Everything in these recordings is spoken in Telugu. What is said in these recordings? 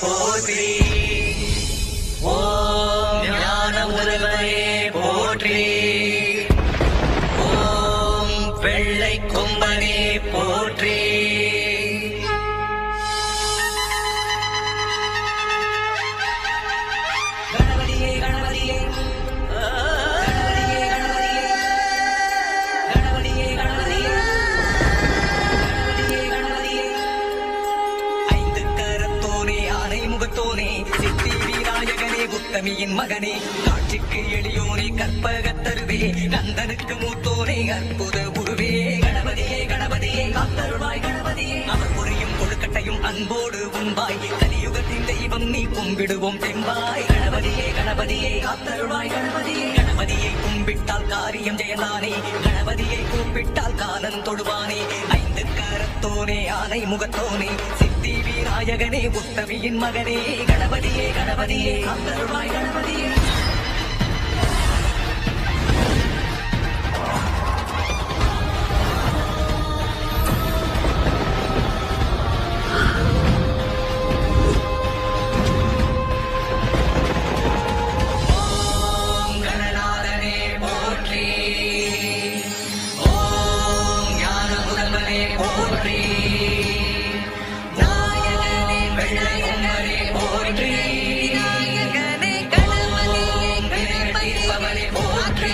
போற்றி. ஓம் ஞான முதல்வனே போற்றி. ஓம் வெள்ளை கொம்பனே போற்றி. கணபதியே கணபதியே கணபதியே கணபதியே கணபதியே கணபதியே ஐந்து கரத்தோனே ஆனை முகத்தோனே சித்தி விநாயகனே உத்தமியின் மகனே காட்சிக்கு எளியோனே கற்பகத்தருவே கந்தனுக்கு மூத்தோனே அற்புத உருவே கணபதியே கணபதியே காத்தருள்வாய் கணபதியே அவர் புரியும் கொழுக்கட்டையும் அன்போடு உண்பாய் கலியுகத்தின் தெய்வம் நீ கும்பிடுவோம் தெம்பாய் கணபதியே கணபதியே காத்தருள்வாய் கணபதியே கணபதியை கும்பிட்டால் காரியம் ஜெயதானே கணபதியை கூப்பிட்டால் காலன் தொடுவானே ஐந்து கரத்தோனே ஆனை முகத்தோனே சித்தி விநாயகனே உத்தமியின் மகனே கணபதியே கணபதியே காத்தருள்வாய் கணபதியே. ஓம் கணநாதனே போற்றி. ஓம் ஞான முதல்வனே போற்றி. நாயகனே வெள்ளை கொம்பனே போற்றி. நாயகனே கணபதியே கணபதியே போற்றி.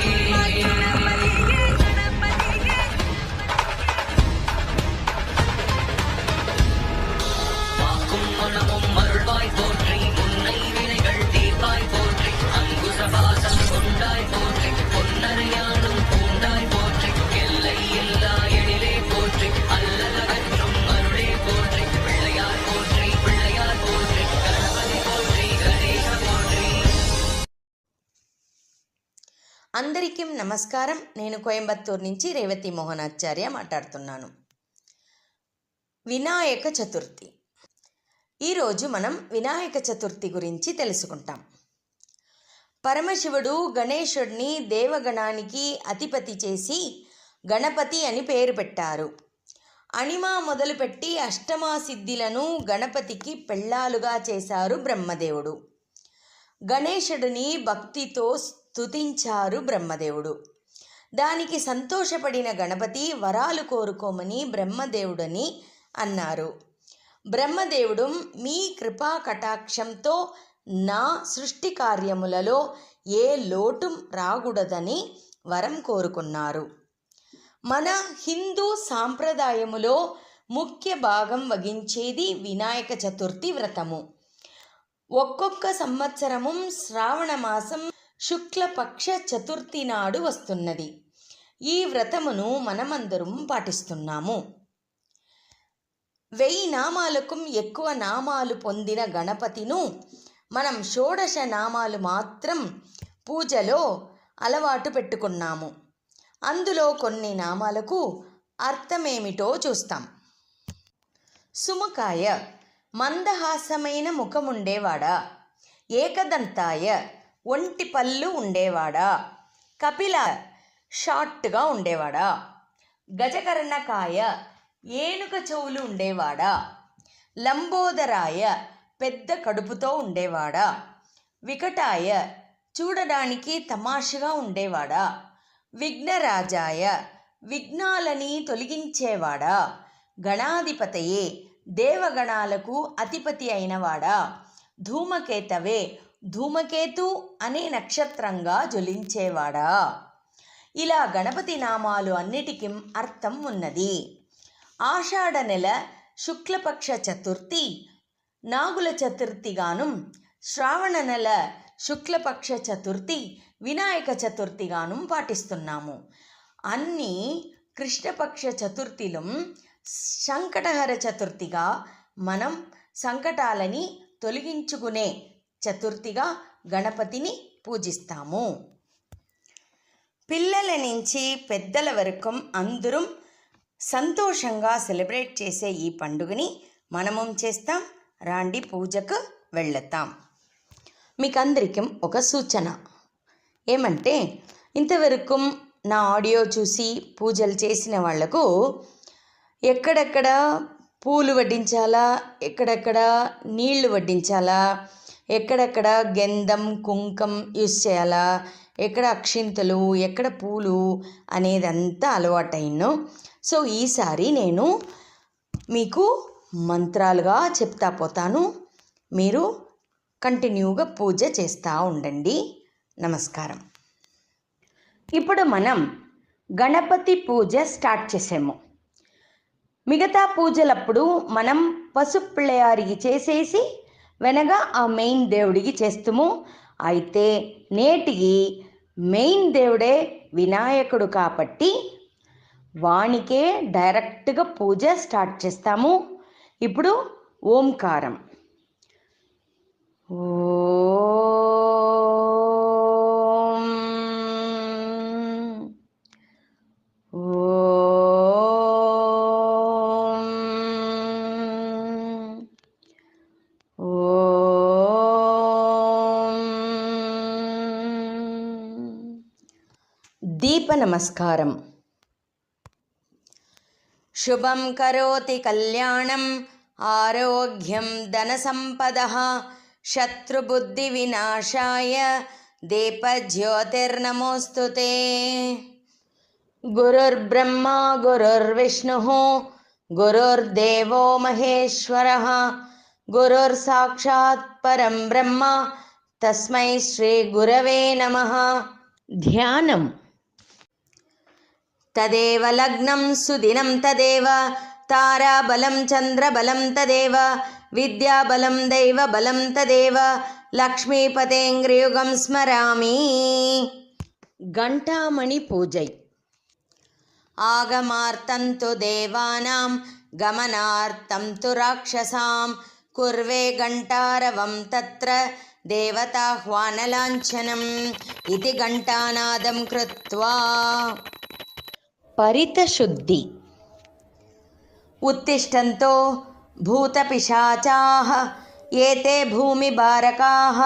வாக்கும் மனமும் அருள்வாய் போற்றி. முன்னை வினைகள் தீர்ப்பாய் போற்றி. அங்குசபாசம் கொண்டாய் போற்றி. பொன்னரையானும் பூண்டாய் போற்றி. எல்லை இல்லா எழிலே போற்றி. அல்லலகற்றும் அருளே போற்றி. பிள்ளையார் போற்றி பிள்ளையார் போற்றி. கணபதி போற்றி கணேச போற்றி. అందరికీ నమస్కారం. నేను కోయంబత్తూరు నుంచి రేవతి మోహనాచార్య మాట్లాడుతున్నాను. వినాయక చతుర్థి. ఈరోజు మనం వినాయక చతుర్థి గురించి తెలుసుకుంటాం. పరమశివుడు గణేశుడిని దేవగణానికి అధిపతి చేసి గణపతి అని పేరు పెట్టారు. అణిమ మొదలుపెట్టి అష్టమా సిద్ధిలను గణపతికి పెళ్ళాలుగా చేశారు బ్రహ్మదేవుడు. గణేశుడిని భక్తితో స్తుతించారు బ్రహ్మదేవుడు. దానికి సంతోషపడిన గణపతి వరాలు కోరుకోమని బ్రహ్మదేవుడని అన్నారు. బ్రహ్మదేవుడు మీ కృపా కటాక్షంతో నా సృష్టి కార్యములలో ఏ లోటు రాకూడదని వరం కోరుకున్నారు. మన హిందూ సాంప్రదాయములో ముఖ్య భాగం వహించేది వినాయక చతుర్థి వ్రతము. ఒక్కొక్క సంవత్సరము శ్రావణ మాసం శుక్లపక్ష చతుర్థి నాడు వస్తున్నది. ఈ వ్రతమును మనమందరం పాటిస్తున్నాము. 1000 నామాలకు ఎక్కువ నామాలు పొందిన గణపతిను మనం షోడశ నామాలు మాత్రం పూజలో అలవాటు పెట్టుకున్నాము. అందులో కొన్ని నామాలకు అర్థమేమిటో చూస్తాం. సుముఖాయ మందహాసమైన ముఖముండేవాడా. ఏకదంతాయ ఒంటి పళ్ళు ఉండేవాడా. కపిల షార్ట్గా ఉండేవాడా. గజకర్ణకాయ ఏనుక చెవులు ఉండేవాడా. లంబోదరాయ పెద్ద కడుపుతో ఉండేవాడా. వికటాయ చూడడానికి తమాషగా ఉండేవాడా. విఘ్నరాజాయ విఘ్నాలని తొలగించేవాడా. గణాధిపతయే దేవగణాలకు అధిపతి అయినవాడా. ధూమకేతవే ధూమకేతు అనే నక్షత్రంగా జ్వలించేవాడా. ఇలా గణపతి నామాలు అన్నిటికీ అర్థం ఉన్నది. ఆషాఢ నెల శుక్లపక్ష చతుర్థి నాగుల చతుర్థిగాను, శ్రావణ నెల శుక్లపక్ష చతుర్థి వినాయక చతుర్థిగాను పాటిస్తున్నాము. అన్ని కృష్ణపక్ష చతుర్థిలు సంకటహర చతుర్థిగా మనం సంకటాలని తొలగించుకునే చతుర్థిగా గణపతిని పూజిస్తాము. పిల్లల నుంచి పెద్దల వరకు అందరూ సంతోషంగా సెలబ్రేట్ చేసే ఈ పండుగని మనము చేస్తాం. రాండి పూజకు వెళ్తాం. మీకందరికీ ఒక సూచన ఏమంటే, ఇంతవరకు నా ఆడియో చూసి పూజలు చేసిన వాళ్లకు ఎక్కడెక్కడ పూలు వడ్డించాలా, ఎక్కడెక్కడ నీళ్లు వడ్డించాలా, ఎక్కడెక్కడ గంధం కుంకం యూస్ చేయాలా, ఎక్కడ అక్షింతలు, ఎక్కడ పూలు అనేదంతా అలవాటైను. సో ఈసారి నేను మీకు మంత్రాలుగా చెప్తా పోతాను. మీరు కంటిన్యూగా పూజ చేస్తూ ఉండండి. నమస్కారం. ఇప్పుడు మనం గణపతి పూజ స్టార్ట్ చేసాము. మిగతా పూజలప్పుడు మనం పసుపు పిళ్ళయారికి చేసేసి వెనగా ఆ మెయిన్ దేవుడికి చేస్తాము. అయితే నేటికి మెయిన్ దేవుడే వినాయకుడు కాబట్టి వానికే డైరెక్ట్గా పూజ స్టార్ట్ చేస్తాము. ఇప్పుడు ఓంకారం. దీప నమస్కారం. శుభం కరోతి కళ్యాణం ఆరోగ్యం ధనసంపదః శత్రుబుద్ధి వినాశాయ దీపజ్యోతిర్నమోస్తుతే. గురుర్బ్రహ్మా గురుర్విష్ణుః గురుర్దేవో మహేశ్వరః గురుర్సాక్షాత్ పరం బ్రహ్మ తస్మై శ్రీ గురవే నమః. ధ్యానం. తదేవ లగ్నం సుదినం తదేవ తారాబలం చంద్రబలం తదేవ విద్యాబలం దైవబలం తదేవ లక్ష్మీపతేంగ్రియుగం స్మరామి. ఘంటామణి పూజై. ఆగమార్తం తు దేవానాం గమనార్తం తు రాక్షసాం కుర్వే ఘంటారవం తత్ర దేవతాహ్వానలాంఛనం ఇది ఘంటానాదం కృత్వా. పరితశుద్ధి. ఉత్తిష్టంతో భూతపిశాచాః ఏతే భూమిభారకాః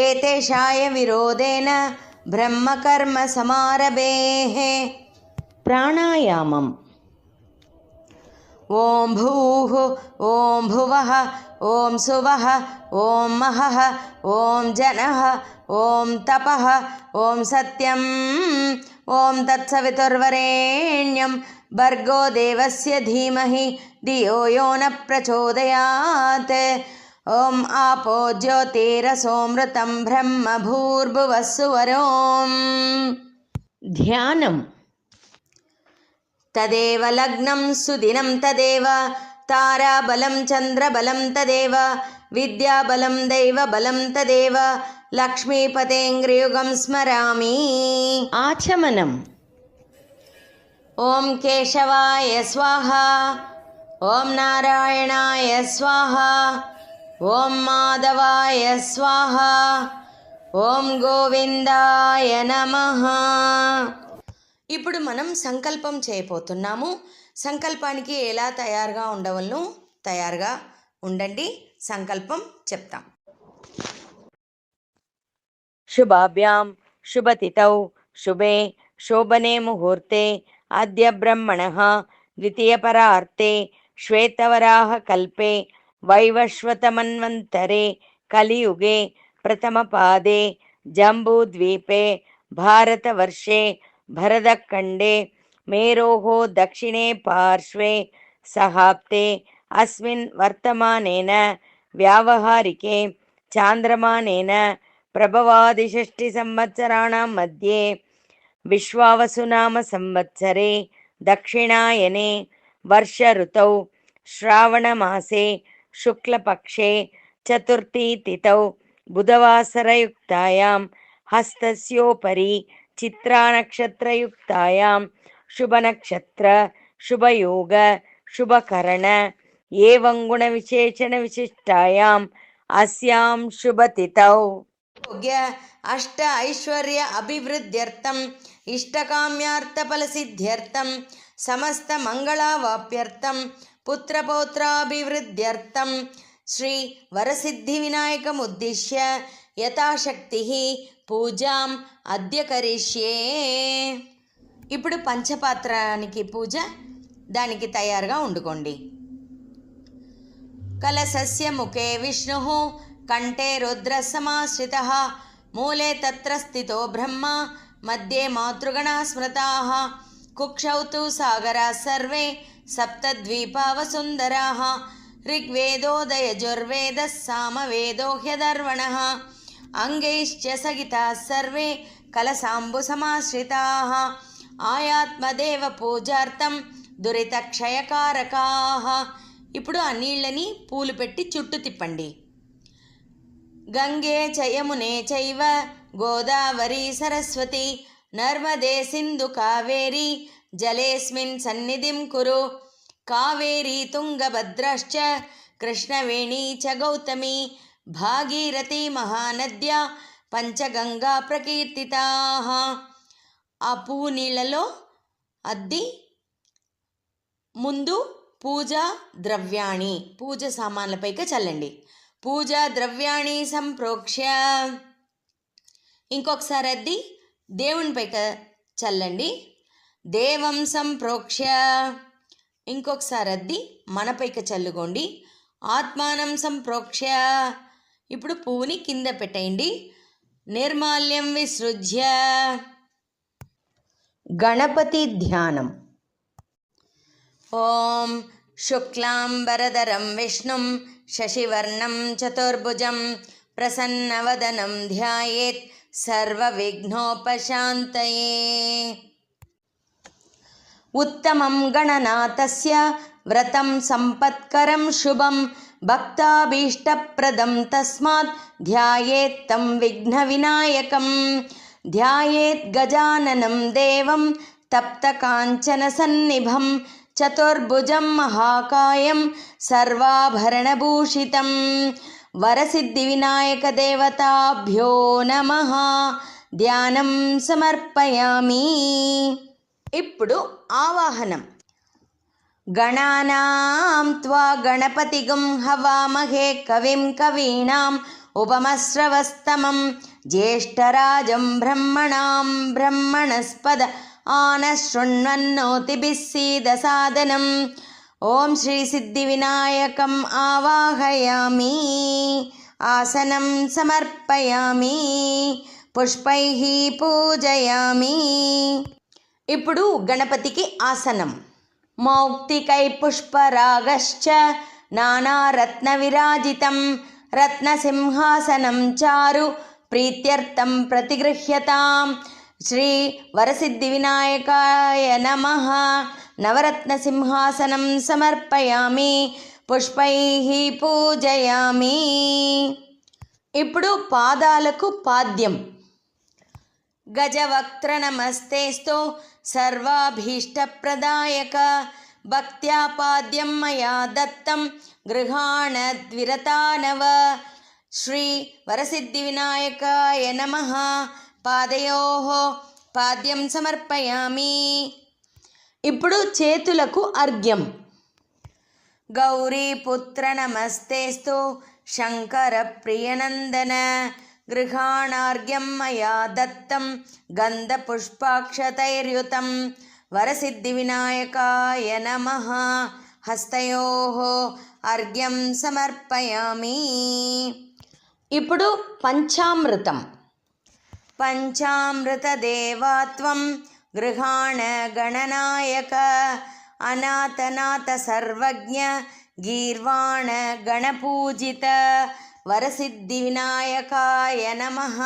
ఏతేషాయ విరోధేన బ్రహ్మకర్మ సమారభేః. ప్రాణాయామం. ఓం భూః ఓం భువః ఓం సువః ఓం మహః ఓం జనః ఓం తపః ఓం సత్యం ఓం తత్సవితుర్వరేణ్యం భర్గో దేవస్య ధీమహి ధియో యో న ప్రచోదయాత్. ఓం ఆపో జ్యోతిరసోమృతం బ్రహ్మ భూర్భువః సువరోం. ధ్యానం. తదేవ లగ్నం సుదినం తదేవ తారాబలం చంద్రబలం తదేవ విద్యాబలం దైవబలం తదేవ లక్ష్మీపతేంగ్రియుగం స్మరామి. ఆచమనం. ఓం కేశవాయ స్వాహ ఓం నారాయణాయ స్వాహ ఓం మాధవాయ స్వాహ ఓం గోవిందాయ నమః. ఇప్పుడు మనం సంకల్పం చేయబోతున్నాము. సంకల్పానికి ఎలా తయారుగా ఉండవలను తయారుగా ఉండండి. సంకల్పం చెప్తాం. శుభాభ్యాం శుభతిథౌ శుభే శోభనే ముహూర్తే అద్య బ్రహ్మణః ద్వితీయపరార్తే శ్వేతవరాహ కల్పే వైవస్వతమన్వంతరే కలియుగే ప్రథమపాదే జంబూద్వీపే భారతవర్షే భరతఖండే మేరోः దక్షిణే పార్శ్వే సహాప్తే అస్మిన్ వర్తమానేన వ్యావహారికే చాంద్రమానేన ప్రభవాది 6 సంవత్సరాణం మధ్యే విశ్వావసునామ సంవత్సరే దక్షిణాయనే వర్ష ఋతౌ శ్రావణమాసే శుక్లపక్షే చతుర్థీ తిథౌ బుధవాసరయుక్తాయాం హస్తస్యోపరి చిత్రానక్షత్రయుక్తాయాం శుభనక్షత్ర శుభయోగ శుభకరణ ఏవం గుణ విశేషణ విశిష్టాయాం అస్యాం శుభతిథౌ అష్ట ఐశ్వర్య అభివృద్ధ్యర్థం ఇష్టకామ్యార్థఫలసిద్ధ్యర్థం సమస్త మంగళావాప్యర్థం పుత్రపౌత్రాభివృద్ధ్యర్థం శ్రీ వరసిద్ధి వినాయకముద్దిశ్య యథాశక్తి పూజాం అద్య కరిష్యే. ఇప్పుడు పంచపాత్రానికి పూజ, దానికి తయారుగా ఉండుకోండి. కలశస్య ముఖే విష్ణుః కంఠే రుద్రः సమాశ్రితः మూలే తత్ర స్థితో బ్రహ్మ మధ్యే మాతృగణాः స్మృతాः కుక్షౌ తు సాగరాः సర్వే సప్తద్వీపా వసుందరాः ऋग्वेदोदयजुर्वेदः सामवेदो ह्यधर्वणः अंगैश्च सगिताः सर्वे कलशाम्बुसमाश्रिताः आयात्मदेव पूजार्थं दुरितक्षयकारकाः। ఇప్పుడు ఆ నీళ్ళని పూలు పెట్టి చుట్టూ తిప్పండి. గంగే చ యమునే చైవ గోదావరి సరస్వతి నర్మదే సింధు కావేరి జలేస్మిన్ సన్నిధిం కురు కావేరీ తుంగభద్రాశ్చ కృష్ణవేణీ చ గౌతమి భాగీరథీ మహానద్యా పంచగంగా ప్రకీర్తితాః. ఆ పువ్వు నీళ్ళలో అద్ది ముందు పూజా ద్రవ్యాణి పూజ సామాన్లపైకి చల్లండి. పూజా ద్రవ్యాణి సంప్రోక్ష్య ఇంకొకసారి అద్ది దేవునిపైకి చల్లండి. దేవం సంప్రోక్ష్య ఇంకొకసారి అద్ది మనపైకి చల్లుకోండి. ఆత్మానం సంప్రోక్ష్య ఇప్పుడు పువ్వుని కింద పెట్టేయండి. నిర్మాల్యం విసృజ్య గణపతి ధ్యానం. ఓం శుక్లాంబరధరం విష్ణుం శశివర్ణం చతుర్భుజం ప్రసన్నవదనం ధ్యాయేత్ సర్వవిఘ్నోపశాంతయే. ఉత్తమం గణనాథస్య వ్రతం సంపత్కరం శుభం భక్తాభీష్టప్రదం తస్మాత్ ధ్యాయేత్ తం విఘ్నవినాయకం. ధ్యాయేత్ గజాననం దేవం తప్తకాంచన సన్నిభం చతుర్భుజం మహాకాయం సర్వాభరణభూషితం. వరసిద్ధి వినాయక దేవతాభ్యో నమః. ధ్యానం సమర్పయామి. ఇప్పుడు ఆవాహనం. గణానాం త్వా గణపతిగం హవామహే కవిం కవీనాం ఉపమశ్రవస్తమం జ్యేష్ఠరాజం బ్రహ్మణాం బ్రహ్మణస్పద ఆనశృణ్వన్నోతిభిः సీదసాదనం. ఓం శ్రీ సిద్ధి వినాయకం ఆవాహయామి. ఆసనం సమర్పయామి. పుష్పైః పూజయామి. ఇప్పుడు గణపతికి ఆసనం. మౌక్తికై పుష్పరాగశ్చ నానారత్న విరాజితం రత్నసింహాసనం చారు ప్రీత్యర్థం ప్రతిగృహ్యతాం. శ్రీ వరసిద్ధి వినాయకాయ నమః. నవరత్న సింహాసనం సమర్పయామి. పుష్పైః పూజయామి. ఇప్పుడు పాదాలకు పాద్యం. గజవక్త్ర నమస్తేస్తు సర్వాభీష్టప్రదాయక భక్త్యా పాద్యం మయా దత్తం గృహాణద్విరతానవ. శ్రీ వరసిద్ధి వినాయకాయ నమః. పాదయోః పాద్యం సమర్పయామి. ఇప్పుడు చేతులకు అర్ఘ్యం. గౌరీపుత్ర నమస్తేస్తు శంకర ప్రియనందన గృహాణార్ఘ్యం మయా దత్తం గంధపుష్పాక్షతైర్యుతం. వరసిద్ధి వినాయకాయ నమః. హస్తయోః అర్ఘ్యం సమర్పయామి. ఇప్పుడు పంచామృతం. పంచామృత దేవాత్వం గృహాణ గణనాయక అనాథనాథ సర్వజ్ఞ గీర్వాణ గణపూజిత. వరసిద్ధి వినాయకాయ నమః.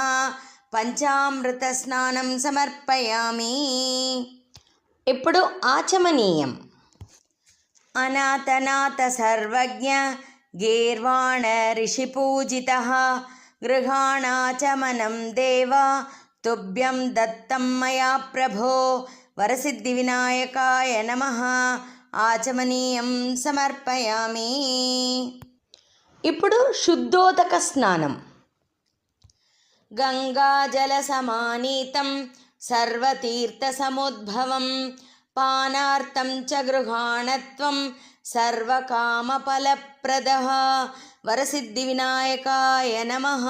పంచామృత స్నానం సమర్పయామి. ఇప్పుడు ఆచమనీయం. అనాథనాథ సర్వజ్ఞ గీర్వాణ ఋషిపూజిత. గృహాణాచమనం దేవా తుభ్యం దత్తం మయా ప్రభో. వరసిద్ధి వినాయకాయ నమః. ఆచమనీయం సమర్పయామి. ఇప్పుడు శుద్ధోదక స్నానం. గంగాజల సమానీతం సర్వతీర్థసముద్భవం పానార్థం చ గృహాణత్వం సర్వకామఫలప్రదః. వరసిద్ధి వినాయకాయ నమః.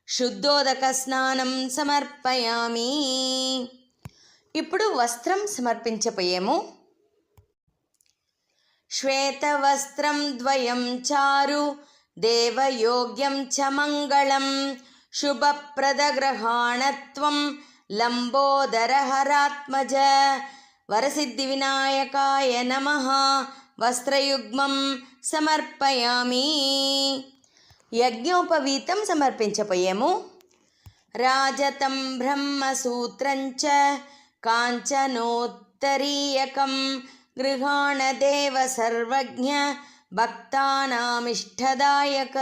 శుద్ధోదక స్నానం సమర్పయామి. ఇప్పుడు వస్త్రం సమర్పించపోయేము. శ్వేతవస్త్రం ద్వయం చారు దేవయోగ్యం చ మంగళం శుభప్రదగ్రహాణత్వం లంబోదరహరాత్మజ వరసిద్ధివినాయకాయ నమః వస్త్రయుగ్మం సమర్పయామి. యజ్ఞోపవీతం సమర్పించపోయాము. రాజతం బ్రహ్మసూత్రం చ కాంచనోత్తరీయకం గృహాణదేవ సర్వజ్ఞ భక్తానామిష్టదాయక.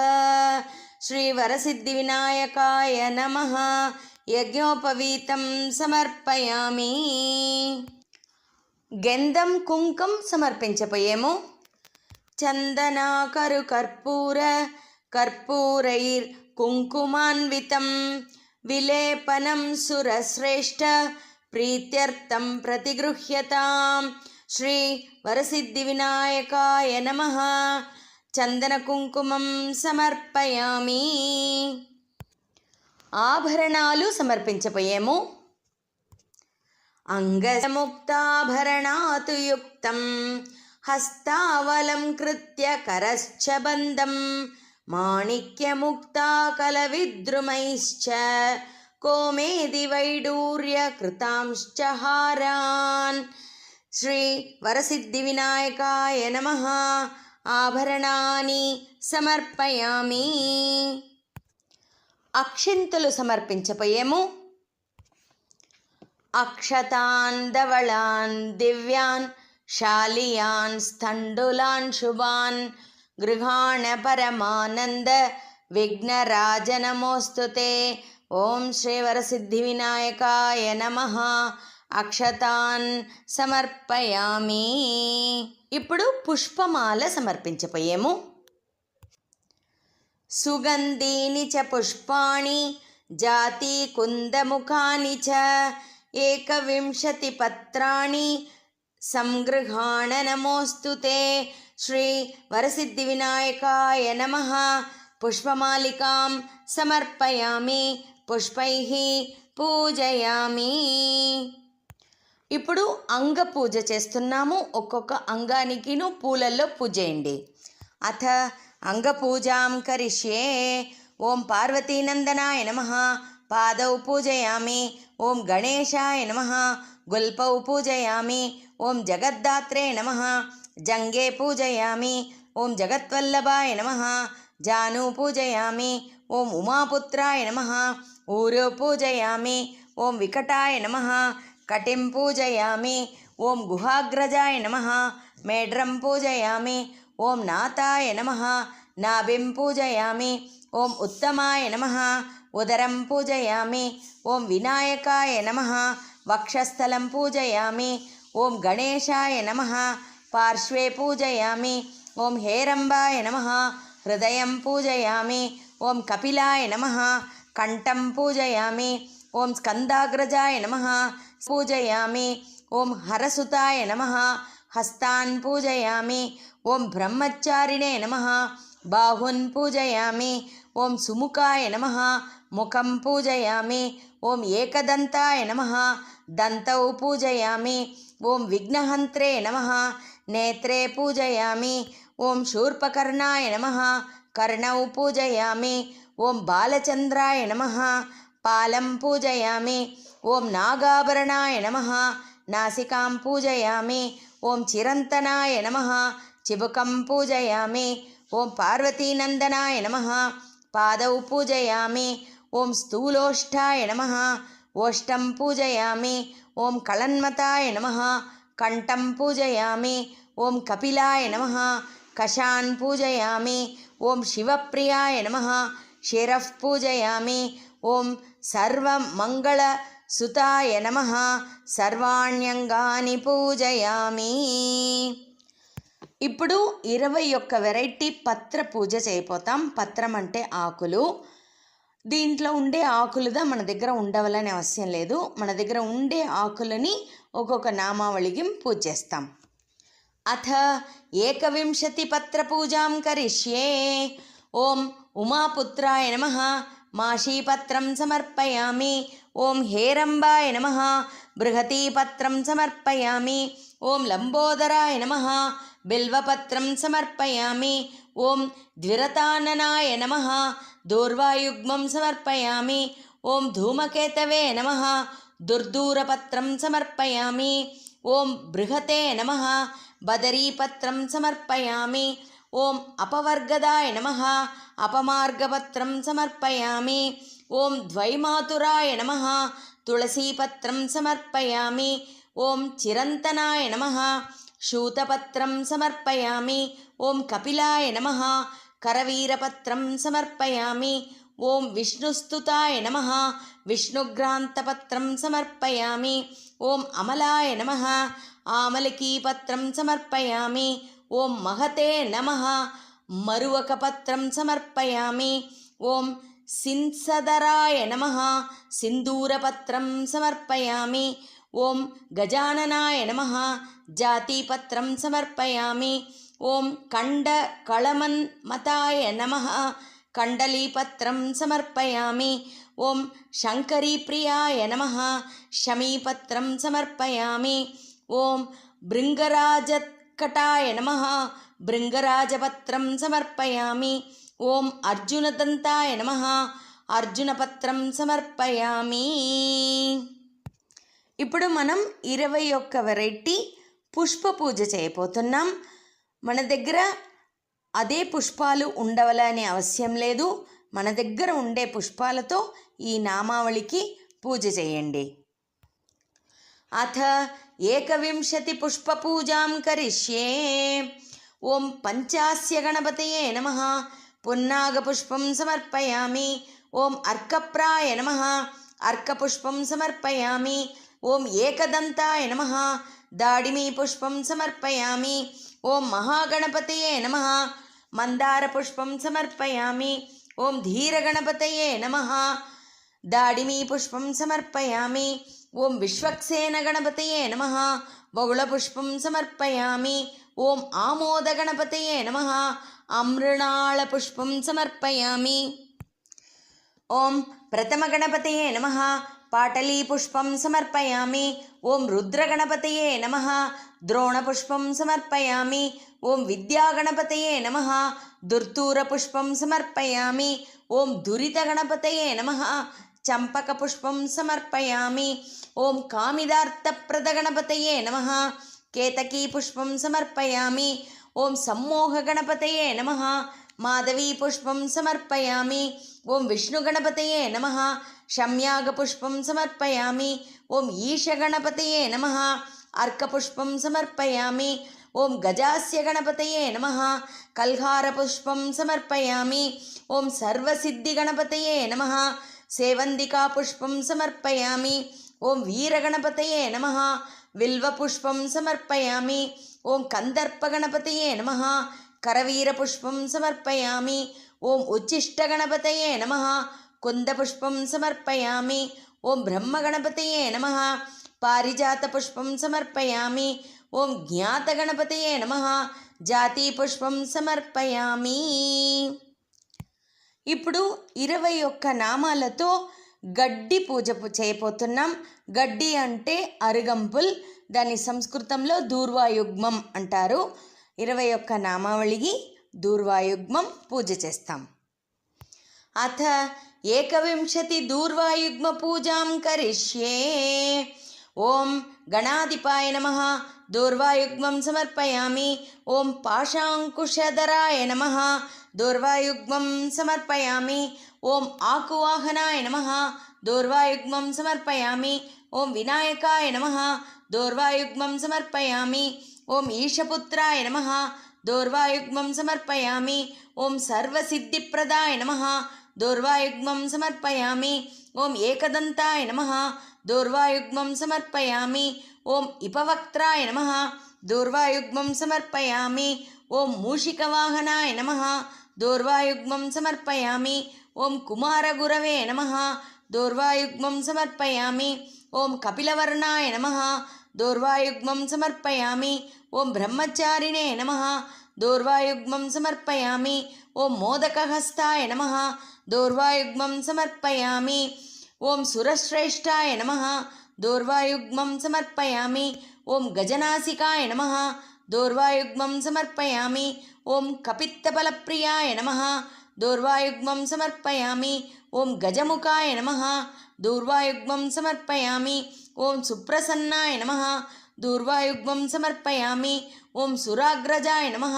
శ్రీ వరసిద్ధివినాయకాయ నమః యజ్ఞోపవీతం సమర్పయామి. గంధం కుంకం సమర్పించపోయాము. చందనాకరు కర్పూర కర్పూరైర్ కుంకుమాన్వితం విలేపనం సురశ్రేష్ఠ ప్రీత్యర్థం ప్రతిగృహ్యతాం. శ్రీ వరసిద్ధివినాయకాయ నమః చందన కుంకుమం సమర్పయామి. ఆభరణాలు సమర్పించపోయాము. అంగముక్తాభరణాతు యుక్తం హస్తావలంకృత్య కరశ్చ బంధం మాణిక్యముక్తాకలవిద్రుమైశ్చ కోమేది వైడూర్యకృతాంశ్చ హారాన్. శ్రీ వరసిద్ధివినాయకాయ నమః ఆభరణాని సమర్పయామి. అక్షింతలు సమర్పించపోయాము. అక్షతాన్ ధవళాన్ దివ్యాన్ శాలియాన్ స్థండులాన్ శుభాన్ గృహాణ పరమానంద విఘ్నరాజనమోస్తుతే. ఓం శ్రీ వరసిద్ధివినాయకాయ నమః అక్షతాన్ సమర్పయామి. ఇప్పుడు పుష్పమాల సమర్పించపోయాము. సుగంధీని చ పుష్పాణి జాతి కుందముఖాని చ ఏకవింశతి పత్రాణి సంగృహాణ నమోస్తుతే. శ్రీ వరసిద్ధివినాయకాయ నమః పుష్పమాలికాం సమర్పయామి. పుష్పైః పూజయామి. ఇప్పుడు అంగ పూజ చేస్తున్నాము. ఒక్కొక్క అంగానికిను పూలల్లో పూజ చేయండి. అథ అంగపూజాం కరిష్యే. ఓం పార్వతీనందనాయ నమః పాదౌ పూజయామి. ఓం గణేశాయ నమః గుల్పౌ పూజయామి. ఓం జగద్దాత్రే నమః జంగే పూజయామి. ఓం జగత్వల్లభాయ నమః జాను పూజయామి. ఓం ఉమాపుత్రాయ నమః ఊరు పూజయామి. ఓం వికటాయ నమః కటిం పూజయామి. ఓం గుహాగ్రజాయ నమః మేఢ్రం పూజయామి. ఓం నాథాయ నమః నాభిం పూజయామి. ఓం ఉత్తమాయ నమః ఉదరం పూజయామి. ఓం వినాయకాయ నమః వక్షస్థలం పూజయామి. ఓం గణేశాయ నమః పార్శ్వే పూజయామి. ఓం హేరంబాయ నమః హృదయం పూజయామి. ఓం కపిలాయ నమః కంఠం పూజయామి. ఓం స్కందాగ్రజాయ నమః పూజయామి. ఓం హరసుతాయ నమః హస్తాన్ పూజయామి. ఓం బ్రహ్మచారిణే నమః బాహున్ పూజయామి. ఓం సుముఖాయ నమః ముఖం పూజయామి. ఓం ఏకదంతాయ నమః దంతౌ పూజయామి. ఓం విఘ్నహంత్రే నమః నేత్రే పూజయామి. ఓం శూర్పకర్ణాయ నమః కర్ణౌ పూజయామి. ఓం బాలచంద్రాయ నమః పాలం పూజయామి. ఓం నాగాభరణాయ నమః నాసికాం పూజయామి. ఓం చిరంతనాయ నమః చిబుకం పూజయామి. ఓం పార్వతీనందనాయ నమః పాదౌ పూజయామి. ఓం స్థూలోష్ఠాయ నమః ఓష్టం పూజయామి. ఓం కళన్మతాయ నమః కంఠం పూజయామి. ఓం కపిలాయ నమః కషాన్ పూజయామి. ఓం శివప్రియాయ నమః శిరః పూజయామి. ఓం సర్వమంగళసుతాయ నమః సర్వాణ్యంగాని పూజయామి. ఇప్పుడు 21 వెరైటీ పత్ర పూజ చేయబోతాం. పత్రం అంటే ఆకులు. దీంట్లో ఉండే ఆకులుగా మన దగ్గర ఉండవాలని అవసరం లేదు. మన దగ్గర ఉండే ఆకులని ఒక్కొక్క నామావళికి పూజ చేస్తాం. అథ 21 పత్ర పూజాం కరిష్యే. ఓం ఉమాపుత్రాయ నమః మాషీపత్రం సమర్పయామి. ఓం హేరంబాయ నమః బృహతీపత్రం సమర్పయామి. ఓం లంబోదరాయ నమః బిల్వపత్రం సమర్పయామి. ఓం ద్విరతాననాయ నమః దూర్వాయుగ్మం సమర్పయామి. ఓం ధూమకేతవే నమః దుర్దూరపత్రం సమర్పయామి. ఓం బృహతే నమః బదరీపత్రం సమర్పయామి. ఓం అపవర్గదాయ నమః అపమార్గపత్రం సమర్పయామి. ఓం ద్వైమాతురాయ నమః తులసీపత్రం సమర్పయామి. ఓం చిరంతనాయ నమః శూతపత్రం సమర్పయామి. ఓం కపిలాయ నమః కరవీరపత్రం సమర్పయామి. ఓం విష్ణుస్తుతాయ నమః విష్ణుగ్రాంతపత్రం సమర్పయామి. ఓం అమలాయ నమః ఆమలకీపత్రం సమర్పయామి. ఓం మహతే నమః మరువకపత్రం సమర్పయామి. ఓం సిన్సదరాయ నమః సింధూరపత్రం సమర్పయామి. ఓం గజాననాయ నమః జాతిపత్రం సమర్పయామి. ఓం కండకళమన్మతాయ నమః కండలీపత్రం సమర్పయామి. ఓం శంకరీప్రియాయ నమః శమీపత్రం సమర్పయామి. ఓం భృంగరాజత్కటాయ నమః భృంగరాజపత్రం సమర్పయామి. ఓం అర్జునదంతాయ నమః అర్జునపత్రం సమర్పయామి. ఇప్పుడు మనం 21 వెరైటీ పుష్ప పూజ చేయబోతున్నాం. మన దగ్గర అదే పుష్పాలు ఉండవలనే అవసరం లేదు. మన దగ్గర ఉండే పుష్పాలతో ఈ నామావళికి పూజ చేయండి. అథ 21 పుష్పపూజాం కరిష్యే. ఓం పంచాస్య గణపతయే నమః పున్నాగపుష్పం సమర్పయామి. ఓం అర్కప్రాయ నమః అర్కపుష్పం సమర్పయామి. ఓం ఏకదంతాయ నమః దాడిమీపుష్పం సమర్పయామి. ఓం మహాగణపతయే నమః మందారపుష్పం సమర్పయామి. ఓం ధీరగణపతయే నమః దాడిమీపుష్పం సమర్పయామి. ఓం విశ్వక్సేన గణపతయే నమః బహుళపుష్పం సమర్పయామి. ఓం ఆమోదగణపతయే నమః అమృణాళపుష్పం సమర్పయామి. ఓం ప్రథమగణపతయే నమః పాటలీపుష్పం సమర్పయామి. ఓం రుద్రగణపతయే నమః ద్రోణపుష్పం సమర్పయామి. ఓం విద్యాగణపతయే నమః దుర్తూరపుష్పం సమర్పయామి. ఓం దురితగణపతయే నమః చంపకపుష్పం సమర్పయామి. ఓం కామిదార్థప్రదగణపతయే నమః కేతకీపుష్పం సమర్పయామి. ఓం సమ్మోహగణపతయే నమః మాధవీపుష్పం సమర్పయామి. ఓం విష్ణుగణపతయే నమః శమ్యాగపుష్పం సమర్పయామి. ఓం ఈశగణపతయే నమః అర్కపుష్పం సమర్పయామి. ఓం గజాస్య గణపతయే నమః కల్హారపుష్పం సమర్పయామి. ఓం సర్వసిద్ధిగణపతయే నమః సేవందికాపుష్పం సమర్పయామి. ఓం వీరగణపతయే నమః విల్వపుష్పం సమర్పయామి. ఓం కందర్పగణపతయే నమః కరవీరపుష్పం సమర్పయామి. ఓం ఉచ్చిష్టగణపతయే నమః కుందపుష్పం సమర్పయామి. ఓం బ్రహ్మగణపతయే నమః పారిజాతపుష్పం సమర్పయామి. ఓం జ్ఞాతగణపతయే నమః జాతిపుష్పం సమర్పయామి. ఇప్పుడు 21 నామాలతో గడ్డి పూజ చేయబోతున్నాం. గడ్డి అంటే అరుగంపుల్, దాని సంస్కృతంలో దూర్వాయుగ్మం అంటారు. 21 నామావళికి దూర్వాయుగ్మం పూజ చేస్తాం. అథ 21 దూర్వాయుగ్మ పూజాం కరిష్యే. ఓం గణాధిపాయ నమః దూర్వాయుగ్మం సమర్పయామి. ఓం పాశాంకుశధరాయ నమః దూర్వాయుగ్మం సమర్పయామి. ఓం ఆకువాహనాయ నమః దూర్వాయుగ్మం సమర్పయామి. ఓం వినాయకాయ నమః దూర్వాయుగ్మం సమర్పయామి. ఓం ఈశపుత్రాయ నమః దూర్వాయుగ్మం సమర్పయామి. ఓం సర్వసిద్ధిప్రదాయ నమః దూర్వాయుగ్మం సమర్పయామి. ఓం ఏకదంతాయ నమః దూర్వాయుగ్మం సమర్పయామి. ఓం ఇపవక్త్రాయ నమః దూర్వాయుగ్మం సమర్పయామి. ఓం మూషికవాహనాయ నమః దూర్వాయుగ్మం సమర్పయామి. ఓం కుమారగురవే నమః దూర్వాయుగ్మం సమర్పయామి. ఓం కపిలవర్ణాయ నమః దూర్వాయుగ్మం సమర్పయామి. ఓం బ్రహ్మచారిణే నమః దూర్వాయుగ్మం సమర్పయామి. ఓం మోదకహస్తాయ నమః దూర్వాయుగ్మం సమర్పయామి. ఓం సురశ్రేష్ఠాయ నమః దూర్వాయుగ్మం సమర్పయామి. ఓం గజనాసికాయ నమః దూర్వాయుగ్మం సమర్పయామి. ఓం కపిత్తబలప్రియాయ నమః. దూర్వాయుగ్మం సమర్పయామి. ఓం గజముఖాయ నమః. దూర్వాయుగ్మం సమర్పయామి. ఓం సుప్రసన్నాయ నమః. దూర్వాయుగ్మం సమర్పయామి. ఓం సురాగ్రజాయ నమః.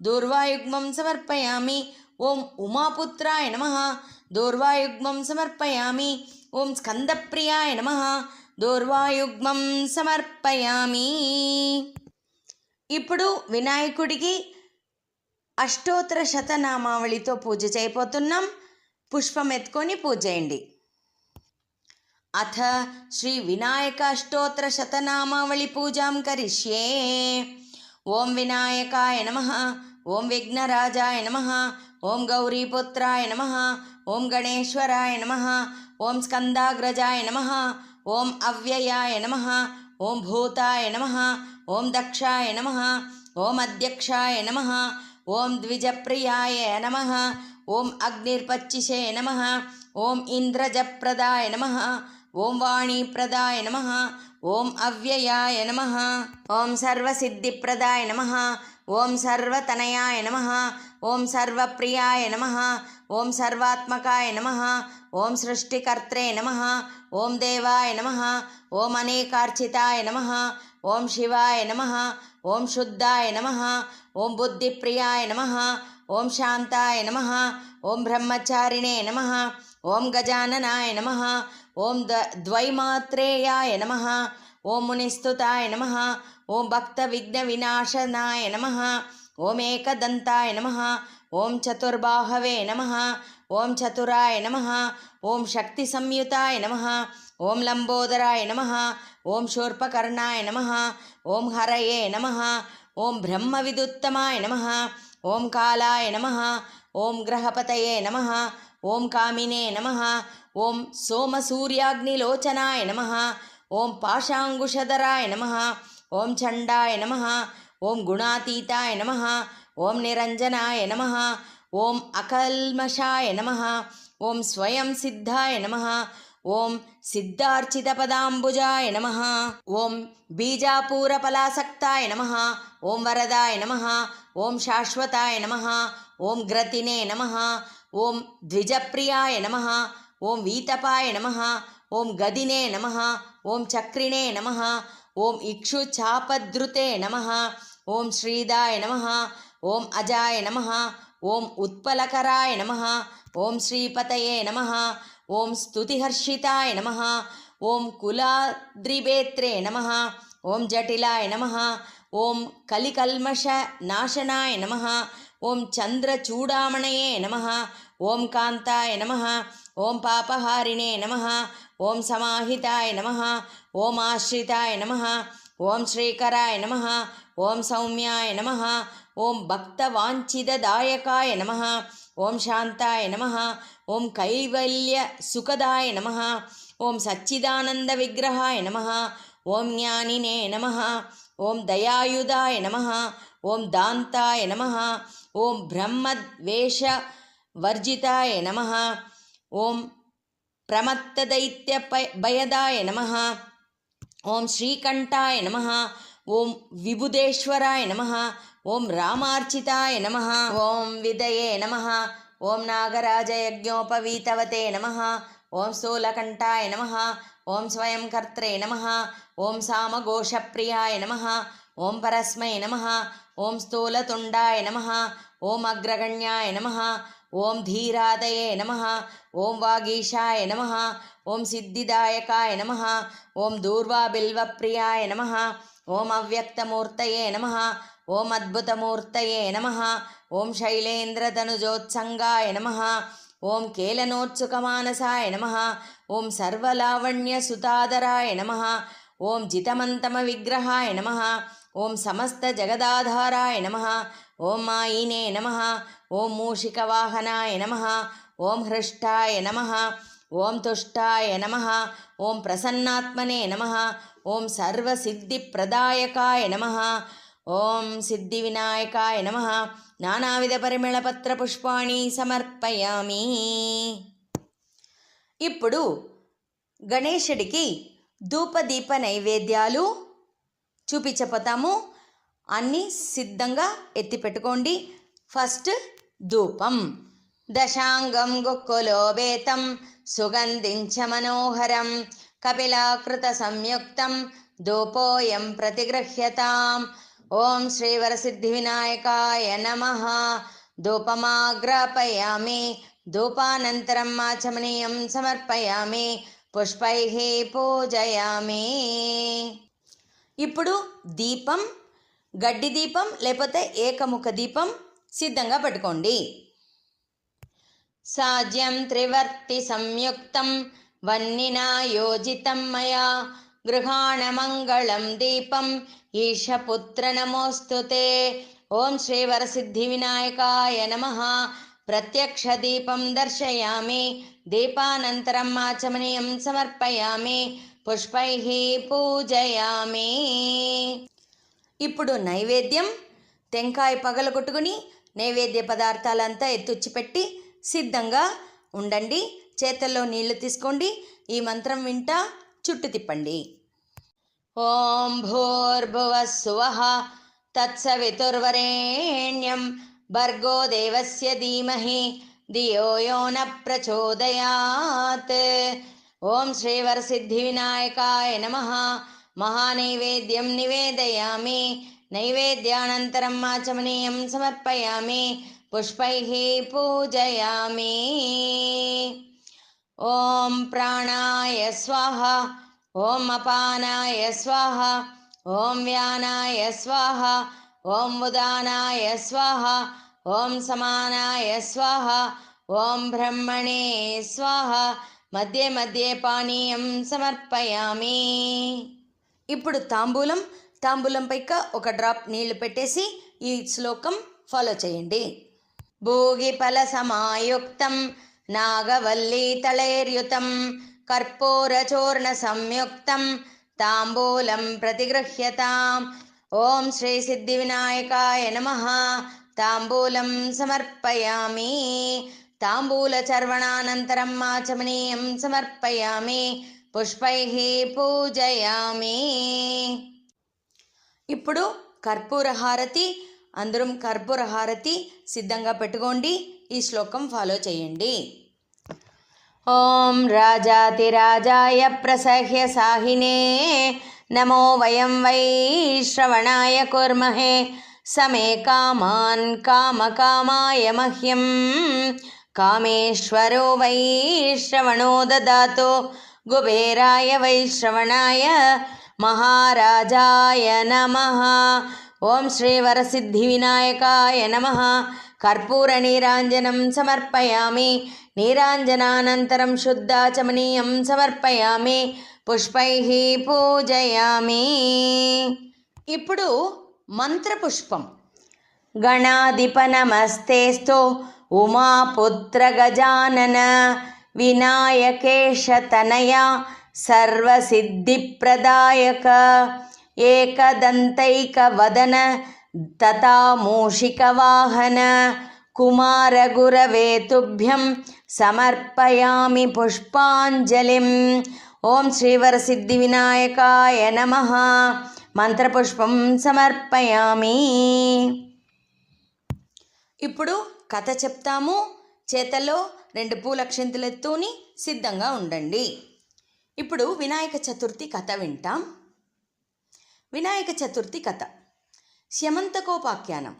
దూర్వాయుగ్మం సమర్పయామి. ఓం ఉమాపుత్రాయ నమః. దూర్వాయుగ్మం సమర్పయామి. ఓం స్కందప్రియాయ నమః. దూర్వాయుగ్మం సమర్పయామి. ఇప్పుడు వినాయకుడికి అష్టోత్తర శతనామావళితో పూజ చేయబోతున్నాం. పుష్పం ఎత్తుకొని పూజ చేయండి. అథ శ్రీ వినాయక అష్టోత్తర శతనామావళి పూజాం కరిష్యే. ఓం వినాయకాయ నమః. ఓం విఘ్నరాజాయ నమః. ఓం గౌరీపుత్రాయ నమః. ఓం గణేశ్వరాయ నమః. ఓం స్కందాగ్రజాయ నమః. ఓం అవ్యయాయ నమః. ఓం భూతాయ నమః. ఓం దక్షాయ నమః. ఓం అధ్యక్షాయ నమః. ఓం ద్విజప్రియాయ నమః. ఓం అగ్నిర్పచ్చిషే నమః. ఓం ఇంద్రజప్రదాయ నమః. ఓం వాణీప్రదాయ నమః. ఓం అవ్యయాయ నమః. ఓం సర్వసిద్ధిప్రదాయ నమః. ఓం సర్వతనయాయ నమః. ఓం సర్వప్రియాయ నమః. ఓం సర్వాత్మకాయ నమః. ఓం సృష్టికర్త్రే నమః. ఓం దేవాయ నమః. ఓం అనేకార్చితాయ నమః. ఓం శివాయ నమః. ఓం శుద్ధాయ నమః. ఓం బుద్ధిప్రియాయ నమః. ఓం శాంతాయ నమః. ఓం బ్రహ్మచారిణే నమః. ఓం గజాననాయ నమః. ఓం ద్వైమాత్రేయాయ నమః. ఓం మునిస్తుతాయ నమః. ఓం భక్త విఘ్న వినాశనాయ నమః. ఓం ఏకదంతాయ నమః. ఓం చతుర్బాహవే నమః. ఓం చతురాయ నమః. ఓం శక్తి సంయుతాయ నమః. ఓం లంబోదరాయ నమః. ఓం శూర్పకర్ణాయ నమః. ఓం హరయే నమః. ఓం బ్రహ్మ విదుత్తమాయ నమః. ఓం కాలాయ నమః. ఓం గ్రహపతయే నమః. ఓం కామినే నమః. ఓం సోమసూర్యాగ్నిలోచనాయ నమః. ఓం పాశాంకుశధరాయ నమః. ఓం చండాయ నమః. ఓం గుణాతీతాయ నమః. ఓం నిరంజనాయ నమః. ఓం అకల్మషాయ నమః. ఓం స్వయం సిద్ధాయ నమః. ఓం సిద్ధార్చితపదాంబుజాయ నమః. ఓం బీజాపూరఫలాసక్తాయ నమః. ఓం వరదాయ నమః. ఓం శాశ్వతాయ నమః. ఓం గ్రతినే నమః. ఓం ద్విజప్రియాయ నమః. ఓం వీతపాయ నమః. ఓం గదినే నమః. ఓం చక్రిణే నమః. ఓం ఇక్షుచాపద్రుతే నమః. ఓం శ్రీదాయ నమః. ఓం అజాయ నమః. ఓం ఉత్పలకరాయ నమః. ఓం శ్రీపతయే నమః. ఓం స్తుతిహర్షితాయ నమః. ఓం కులాద్రివేత్రే నమః. ఓం జటిలాయ నమః. ఓం కలికల్మష నాశనాయ నమః. ఓం చంద్రచూడామణయే నమః. ఓం కాంతాయ నమః. ఓం పాపహారిణే నమః. ఓం సమాహితాయ నమః. ఓం ఆశ్రితాయ నమః. ఓం శ్రీకరాయ నమః. ఓం సౌమ్యాయ నమః. ఓం భక్తవాంఛితదాయకాయ నమః. ఓం శాంతాయ నమః. ఓం కైవల్య సుఖదాయ నమః. ఓం సచ్చిదానంద విగ్రహాయ నమః. ఓం జ్ఞానినే నమః. ఓం దయాయుధాయ నమః. ఓం దాంతాయ నమః. ఓం బ్రహ్మద్వేష వర్జితాయ నమః. ఓం ప్రమత్తదైత్య భయదాయ నమః. ఓం శ్రీకంఠాయ నమః. ఓం విబుధేశ్వరాయ నమః. ఓం రామార్చితాయ నమః. ఓం విదయే నమః. ఓం నాగరాజయజ్ఞోపవీతవతే నమః. ఓం స్థూలకంఠాయ నమః. ఓం స్వయంకర్త్రే నమః. ఓం సామఘోషప్రియాయ నమః. ఓం పరస్మై నమః. ఓం స్థూలతుండాయ నమః. ఓం అగ్రగణ్యాయ నమః. ఓం ధీరాదయే నమః. ఓం వాగీశాయ నమః. ఓం సిద్ధిదాయకాయ నమః. ఓం దూర్వాబిల్వప్రియాయ నమః. ఓం అవ్యక్తమూర్తయే నమః. ఓం అద్భుతమూర్తయే నమః. ఓం శైలేంద్రతనుజోత్సంగాయ నమః. ఓం కేలనోత్సుకమానసాయ నమః. ఓం సర్వలావణ్యసుతాదరాయ నమః. ఓం జితమంతమ విగ్రహాయ నమః. ఓం సమస్త జగదాధారాయ నమః. ఓం మాయినే నమః. ఓం మూషికవాహనాయ నమః. ఓం హృష్టాయ నమః. ఓం తుష్టాయ నమః. ఓం ప్రసన్నాత్మనే నమః. ఓం సర్వసిద్ధిప్రదాయకాయ నమః. ఓం సిద్ధివినాయకాయ నమః. నానావిధ పరిమళపత్ర పుష్పాణి సమర్పయామి. ఇప్పుడు గణేశుడికి ధూపదీప నైవేద్యాలు చూపించపోతాము. అన్నీ సిద్ధంగా ఎత్తి పెట్టుకోండి. ఫస్ట్ ధూపం. దశాంగం గుక్కులోపేతం సుగంధించ మనోహరం కపిలాకృత సంయుక్తం ధూపోయం ప్రతిగృహ్యతాం. ఓం శ్రీ వరసిద్ధి వినాయకాయ నమః. ధూపమాగ్రాపయామి. ధూపానంతరం ఆచమనీయం సమర్పయామి. పుష్పైః పూజయామి. ఇప్పుడు దీపం, గడ్డి దీపం లేకపోతే ఏకముఖ దీపం సిద్ధంగా పెట్టుకోండి. సాజ్యం త్రివర్తి సంయుక్తం వన్నినా యోజితం మయా గృహాణ మంగళం దీపం ఈశపుత్ర నమోస్తుతే. ఓం శ్రీ వరసిద్ధి వినాయకాయ నమః. ప్రత్యక్ష దీపం దర్శయామి. దీపానంతరం ఆచమనీయం సమర్పయామి. పుష్పైః పూజయామి. ఇప్పుడు నైవేద్యం. టెంకాయ పగలగొట్టుకుని నైవేద్య పదార్థాలంతా ఎత్తుచ్చిపెట్టి సిద్ధంగా ఉండండి. చేతుల్లో నీళ్లు తీసుకోండి. ఈ మంత్రం వింటా చుట్టు తిప్పండి. ఓం భూర్భువః స్సువః తత్సవితుర్వరేణ్యం భర్గో దేవస్య ధీమహి ధియో యో న ప్రచోదయాత్. ఓం శ్రీ వరసిద్ధి వినాయకాయ నమః. మహానైవేద్యం నివేదయామి. నైవేద్యానంతరం ఆచమనీయం సమర్పయామి. పుష్పైః పూజయామి. ఓం ప్రాణాయ స్వాహ. ఓం అపానాయ స్వాహ. ఓం వ్యానాయ స్వాహ. ఓం ఉదానాయ స్వాహ. ఓం సమానాయ స్వాహ. ఓం బ్రహ్మణే స్వాహ. మధ్య మధ్య పానీయం సమర్పయామి. ఇప్పుడు తాంబూలం. తాంబూలం పైక ఒక డ్రాప్ నీళ్లు పెట్టేసి ఈ శ్లోకం ఫాలో చేయండి. భోగి ఫల సమాయుక్తం నాగవల్లీ తళైర్యుతం కర్పూరచూర్ణ సంయుక్తం తాంబూలం ప్రతిగృహ్యతాం. ఓం శ్రీ సిద్ధి వినాయకాయ నమః. తాంబూలం సమర్పయామి. తాంబూల చర్వణానంతరం ఆచమనీయం సమర్పయామి. పుష్పైః పూజయామి. ఇప్పుడు కర్పూర హారతి. అందరం కర్పూర హారతి సిద్ధంగా పెట్టుకోండి. ఈ శ్లోకం ఫాలో చేయండి. ఓం రాజాతిరాజాయ ప్రసహ్య సాహినే నమో వయం వై శ్రవణాయ కుర్మహే సమే కామాన్ కామకామాయ మహ్యం కామేశ్వరో వై శ్రవణో దదాతు కుబేరాయ వై శ్రవణాయ మహారాజాయ నమః. ఓం శ్రీ వరసిద్ధి వినాయకాయ నమః. కర్పూర నీరాంజనం సమర్పయామి. నీరాంజనానంతరం శుద్ధాచమనీయం సమర్పయామి. పుష్పైః పూజయామి. ఇప్పుడు మంత్రపుష్పం. గణాధిప నమస్తేస్తు ఉమాపుత్ర గజానన వినాయకేశ తనయ సర్వసిద్ధిప్రదాయక ఏకదంతైక వదన తథా మూషిక వాహన కుమార గురవే తుభ్యం సమర్పయామి పుష్పాంజలిం. ఓం శ్రీ వరసిద్ధి వినాయకాయ నమః. మంత్రపుష్పం సమర్పయామి. ఇప్పుడు కథ చెప్తాము. చేతల్లో 2 పూలక్షింతలు ఎత్తుని సిద్ధంగా ఉండండి. ఇప్పుడు వినాయక చతుర్థి కథ వింటాం. వినాయక చతుర్థి కథ శమంతకోపాఖ్యానం.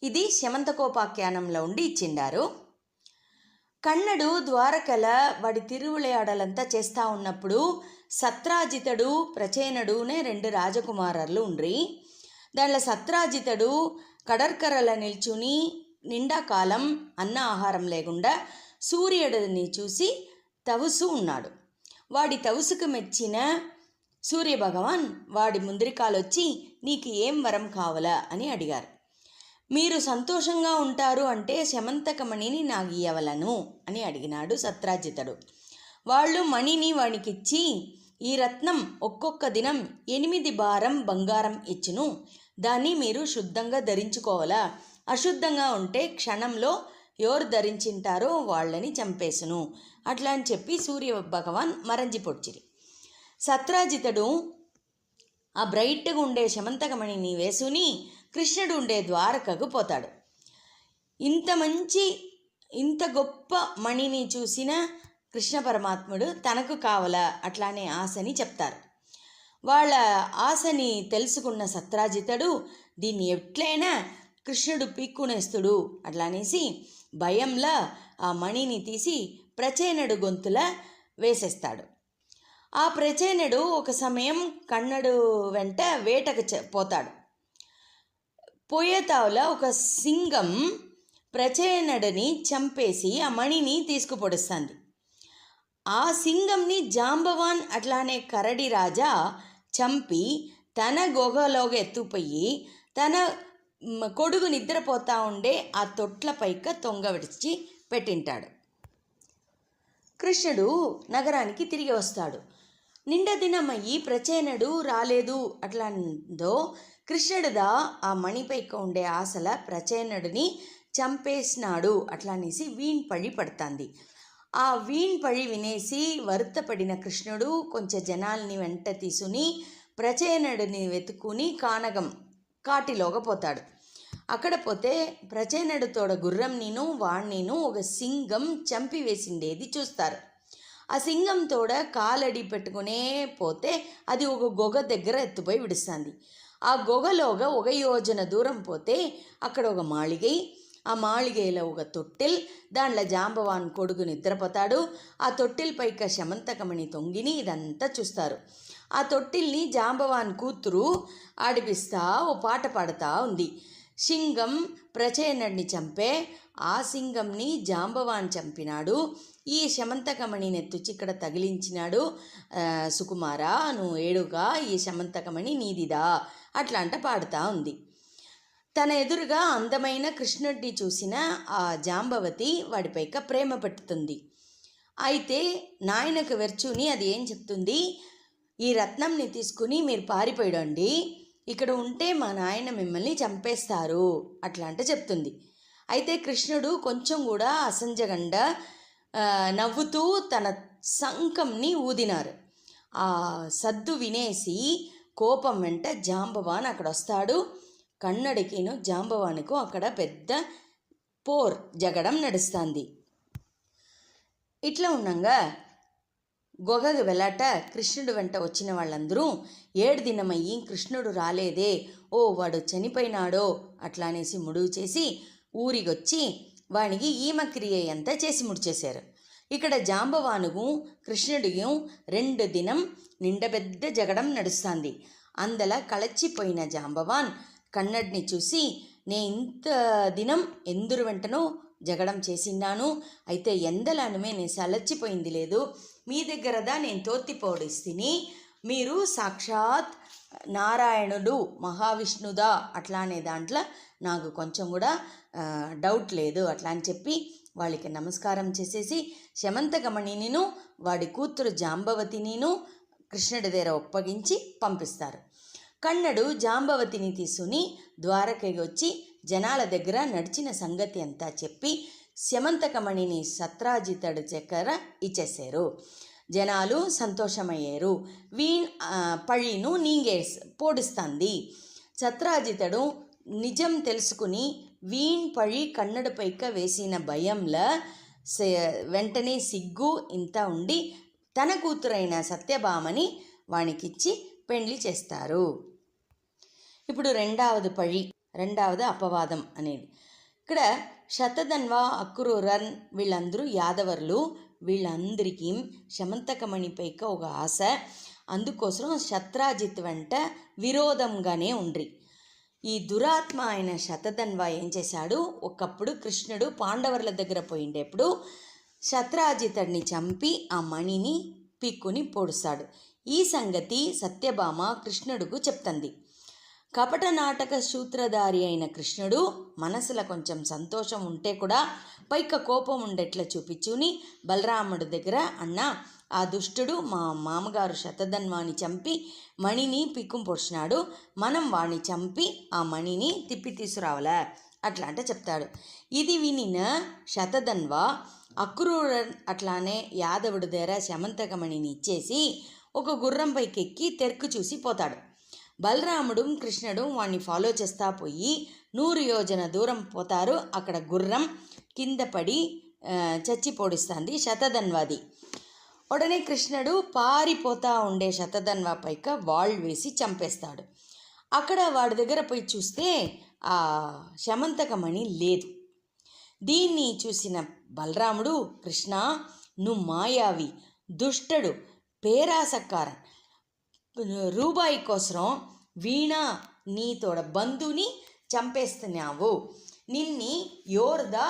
ఇది శమంతకోపాఖ్యానంలో ఉండి ఇచ్చిండారు. కన్నడు ద్వారకల వాడి తిరువిళయాడలంతా చేస్తూ ఉన్నప్పుడు సత్రాజితుడు ప్రచేనుడునే 2 రాజకుమారులు ఉండ్రి. దానిలో సత్రాజితుడు కడర్కరల నిల్చుని నిండాకాలం అన్న ఆహారం లేకుండా సూర్యుడిని చూసి తవుసు ఉన్నాడు. వాడి తవుసుకు మెచ్చిన సూర్యభగవాన్ వాడి ముందరికాలొచ్చి నీకు ఏం వరం కావాలా అని అడిగారు. మీరు సంతోషంగా ఉంటారు అంటే శమంతకమణిని నాకు ఇయ్యవలను అని అడిగినాడు సత్రాజితుడు. వాళ్ళు మణిని వానికిచ్చి ఈ రత్నం ఒక్కొక్క దినం 8 భారం బంగారం ఇచ్చును, దాన్ని మీరు శుద్ధంగా ధరించుకోవాలా, అశుద్ధంగా ఉంటే క్షణంలో ఎవరు ధరించింటారో వాళ్ళని చంపేసును అట్లా అని చెప్పి సూర్య భగవాన్ మరంజి పొడిచిరి. సత్రాజితుడు ఆ బ్రైట్గా ఉండే శమంతకమణిని వేసుని కృష్ణుడు ఉండే ద్వారకకు పోతాడు. ఇంత గొప్ప మణిని చూసిన కృష్ణ పరమాత్ముడు తనకు కావాలా అట్లానే ఆశని చెప్తారు. వాళ్ళ ఆశని తెలుసుకున్న సత్రాజితుడు దీన్ని ఎట్లయినా కృష్ణుడు పీక్కునేస్తుడు అట్లా అనేసి భయంలో ఆ మణిని తీసి ప్రచేనుడు గొంతుల వేసేస్తాడు. ఆ ప్రచేనుడు ఒక సమయం కన్నడు వెంట వేటకు పోతాడు. పోయేతావులో ఒక సింగం ప్రచేనుడిని చంపేసి ఆ మణిని తీసుకుపొడుస్తుంది. ఆ సింగంని జాంబవాన్ అట్లానే కరడి రాజా చంపి తన గుహలోకి ఎత్తుపోయి తన కొడుకు నిద్రపోతా ఉండే ఆ తొట్ల పైక తొంగవిడిచి పెట్టింటాడు. కృష్ణుడు నగరానికి తిరిగి వస్తాడు. నిండా దినమయ్యి ప్రచేనుడు రాలేదు అట్లాందో కృష్ణుడుదా ఆ మణిపైక ఉండే ఆశల ప్రచేనుడిని చంపేసినాడు అట్లానేసి వీణ్పడి పడుతుంది. ఆ వీణ్పడి వినేసి వరుతపడిన కృష్ణుడు కొంచెం జనాల్ని వెంట తీసుకుని ప్రచేనుడిని వెతుకుని కానగం కాటిలోగా పోతాడు. అక్కడ పోతే ప్రచేనుడు తోడ గుర్రం నేను వాణ్ణిను ఒక సింగం చంపివేసిండేది చూస్తారు. ఆ సింగం తోడ కాలడి పెట్టుకునే పోతే అది ఒక గొగ దగ్గర ఎత్తుపోయి విడుస్తుంది. ఆ గొగలోగా 1 యోజన దూరం పోతే అక్కడ ఒక మాళిగై, ఆ మాళిగైలో ఒక తొట్టిల్, దాంట్లో జాంబవాన్ కొడుకు నిద్రపోతాడు. ఆ తొట్టిల్ పైక శమంతకమణి తొంగిని ఇదంతా చూస్తారు. ఆ తొట్టిల్ని జాంబవాన్ కూతురు ఆడిపిస్తా ఓ పాట పాడుతూ ఉంది. సింగం ప్రచేనుడిని చంపే, ఆ సింగంని జాంబవాన్ చంపినాడు, ఈ శమంతకమణి నెత్తుచి ఇక్కడ తగిలించినాడు, సుకుమారా నువ్వు ఏడుగా, ఈ శమంతకమణి నీదిదా అట్లాంట పాడుతూ ఉంది. తన ఎదురుగా అందమైన కృష్ణుడిని చూసిన ఆ జాంబవతి వాడిపైక ప్రేమ పెట్టుతుంది. అయితే నాయనకు వెర్చుని అది ఏం చెప్తుంది, ఈ రత్నంని తీసుకుని మీరు పారిపోయాడండి, ఇక్కడ ఉంటే మా నాయన మిమ్మల్ని చంపేస్తారు అట్లా అంటే చెప్తుంది. అయితే కృష్ణుడు కొంచెం కూడా అసంజగండ నవ్వుతూ తన శంఖంని ఊదినారు. ఆ సద్దు వినేసి కోపం వెంట జాంబవాన్ అక్కడ వస్తాడు. కన్నడికిను జాంబవానుకు అక్కడ పెద్ద జగడం నడుస్తుంది. ఇట్లా ఉండగా గొగకు వెళ్ళాట కృష్ణుడు వెంట వచ్చిన వాళ్ళందరూ 7 దినమయ్యి కృష్ణుడు రాలేదే, ఓ వాడు చనిపోయినాడో అట్లా అనేసి ముడువు చేసి ఊరికొచ్చి వానికి ఈమక్రియ అంతా చేసి ముడిచేశారు. ఇక్కడ జాంబవానుకు కృష్ణుడికి 2 దినం నిండ పెద్ద జగడం నడుస్తుంది. అందల కలచిపోయిన జాంబవాన్ కన్నడిని చూసి నే ఇంత దినం ఎందరు వెంటనో జగడం చేసిన్నాను, అయితే ఎందలనుమే నేను సలచిపోయింది లేదు, మీ దగ్గరదా నేను తోత్తిపోడిస్తిని, మీరు సాక్షాత్ నారాయణుడు మహావిష్ణుదా అట్లా అనే దాంట్లో నాకు కొంచెం కూడా డౌట్ లేదు అట్లా అని చెప్పి వాళ్ళకి నమస్కారం చేసేసి శమంతకమణినిను వాడి కూతురు జాంబవతినిను కృష్ణుడి దగ్గర ఒప్పగించి పంపిస్తారు. కన్నడు జాంబవతిని తీసుకుని ద్వారకకి వచ్చి జనాల దగ్గర నడిచిన సంగతి అంతా చెప్పి శమంతకమణిని సత్రాజితుడి దగ్గర ఇచ్చేశారు. జనాలు సంతోషమయ్యారు. వీణ్ పళ్ళిను పోడిస్తుంది. సత్రాజితుడు నిజం తెలుసుకుని వీణ్ పళ్ళి కన్నడు పైక వేసిన భయంలో వెంటనే సిగ్గు ఇంత ఉండి తన కూతురైన సత్యభామని వానికిచ్చి పెండ్లి చేస్తారు. ఇప్పుడు రెండవది అపవాదం అనేది. ఇక్కడ శతధన్వ, అక్రూరన్ వీళ్ళందరూ యాదవర్లు. వీళ్ళందరికీ శమంతకమణి పైక ఒక ఆశ. అందుకోసం సత్రాజిత్ వెంట విరోధంగానే ఉండ్రి. ఈ దురాత్మ అయిన శతధన్వ ఏం చేశాడు, ఒకప్పుడు కృష్ణుడు పాండవర్ల దగ్గర పోయిండేప్పుడు శత్రాజితుడిని చంపి ఆ మణిని పీక్కుని పొడుస్తాడు. ఈ సంగతి సత్యభామ కృష్ణుడుకు చెప్తుంది. కపట నాటక సూత్రధారి అయిన కృష్ణుడు మనసులో కొంచెం సంతోషం ఉంటే కూడా పైక కోపం ఉండేట్లా చూపించుని బలరాముడి దగ్గర, అన్న ఆ దుష్టుడు మా మామగారు శతధన్వాని చంపి మణిని పిక్కుం పొడిచినాడు, మనం వాణ్ణి చంపి ఆ మణిని తిప్పి తీసుకురావాలా అట్లా అంటే చెప్తాడు. ఇది వినిన శతధన్వ అక్రూర అట్లానే యాదవుడి దగ్గర శమంతకమణిని ఇచ్చేసి ఒక గుర్రం పైకి ఎక్కి తెరకు చూసి పోతాడు. బలరాముడు కృష్ణుడు వాణ్ణి ఫాలో చేస్తా పోయి 100 యోజన దూరం పోతారు. అక్కడ గుర్రం కింద పడి చచ్చి పొడుస్తుంది శతధన్వాది. ఉడనే కృష్ణుడు పారిపోతా ఉండే శతధన్వా పైక వాల్ వేసి చంపేస్తాడు. అక్కడ వాడి దగ్గర పోయి చూస్తే ఆ శమంతకమణి లేదు. దీన్ని చూసిన బలరాముడు, కృష్ణ నువ్వు మాయావి, దుష్టడు, పేరాసక్కారన్, రూబాయి కోసరం వీణ నీతోడ బంధుని చంపేస్తున్నావు, నిన్ని యోర్దా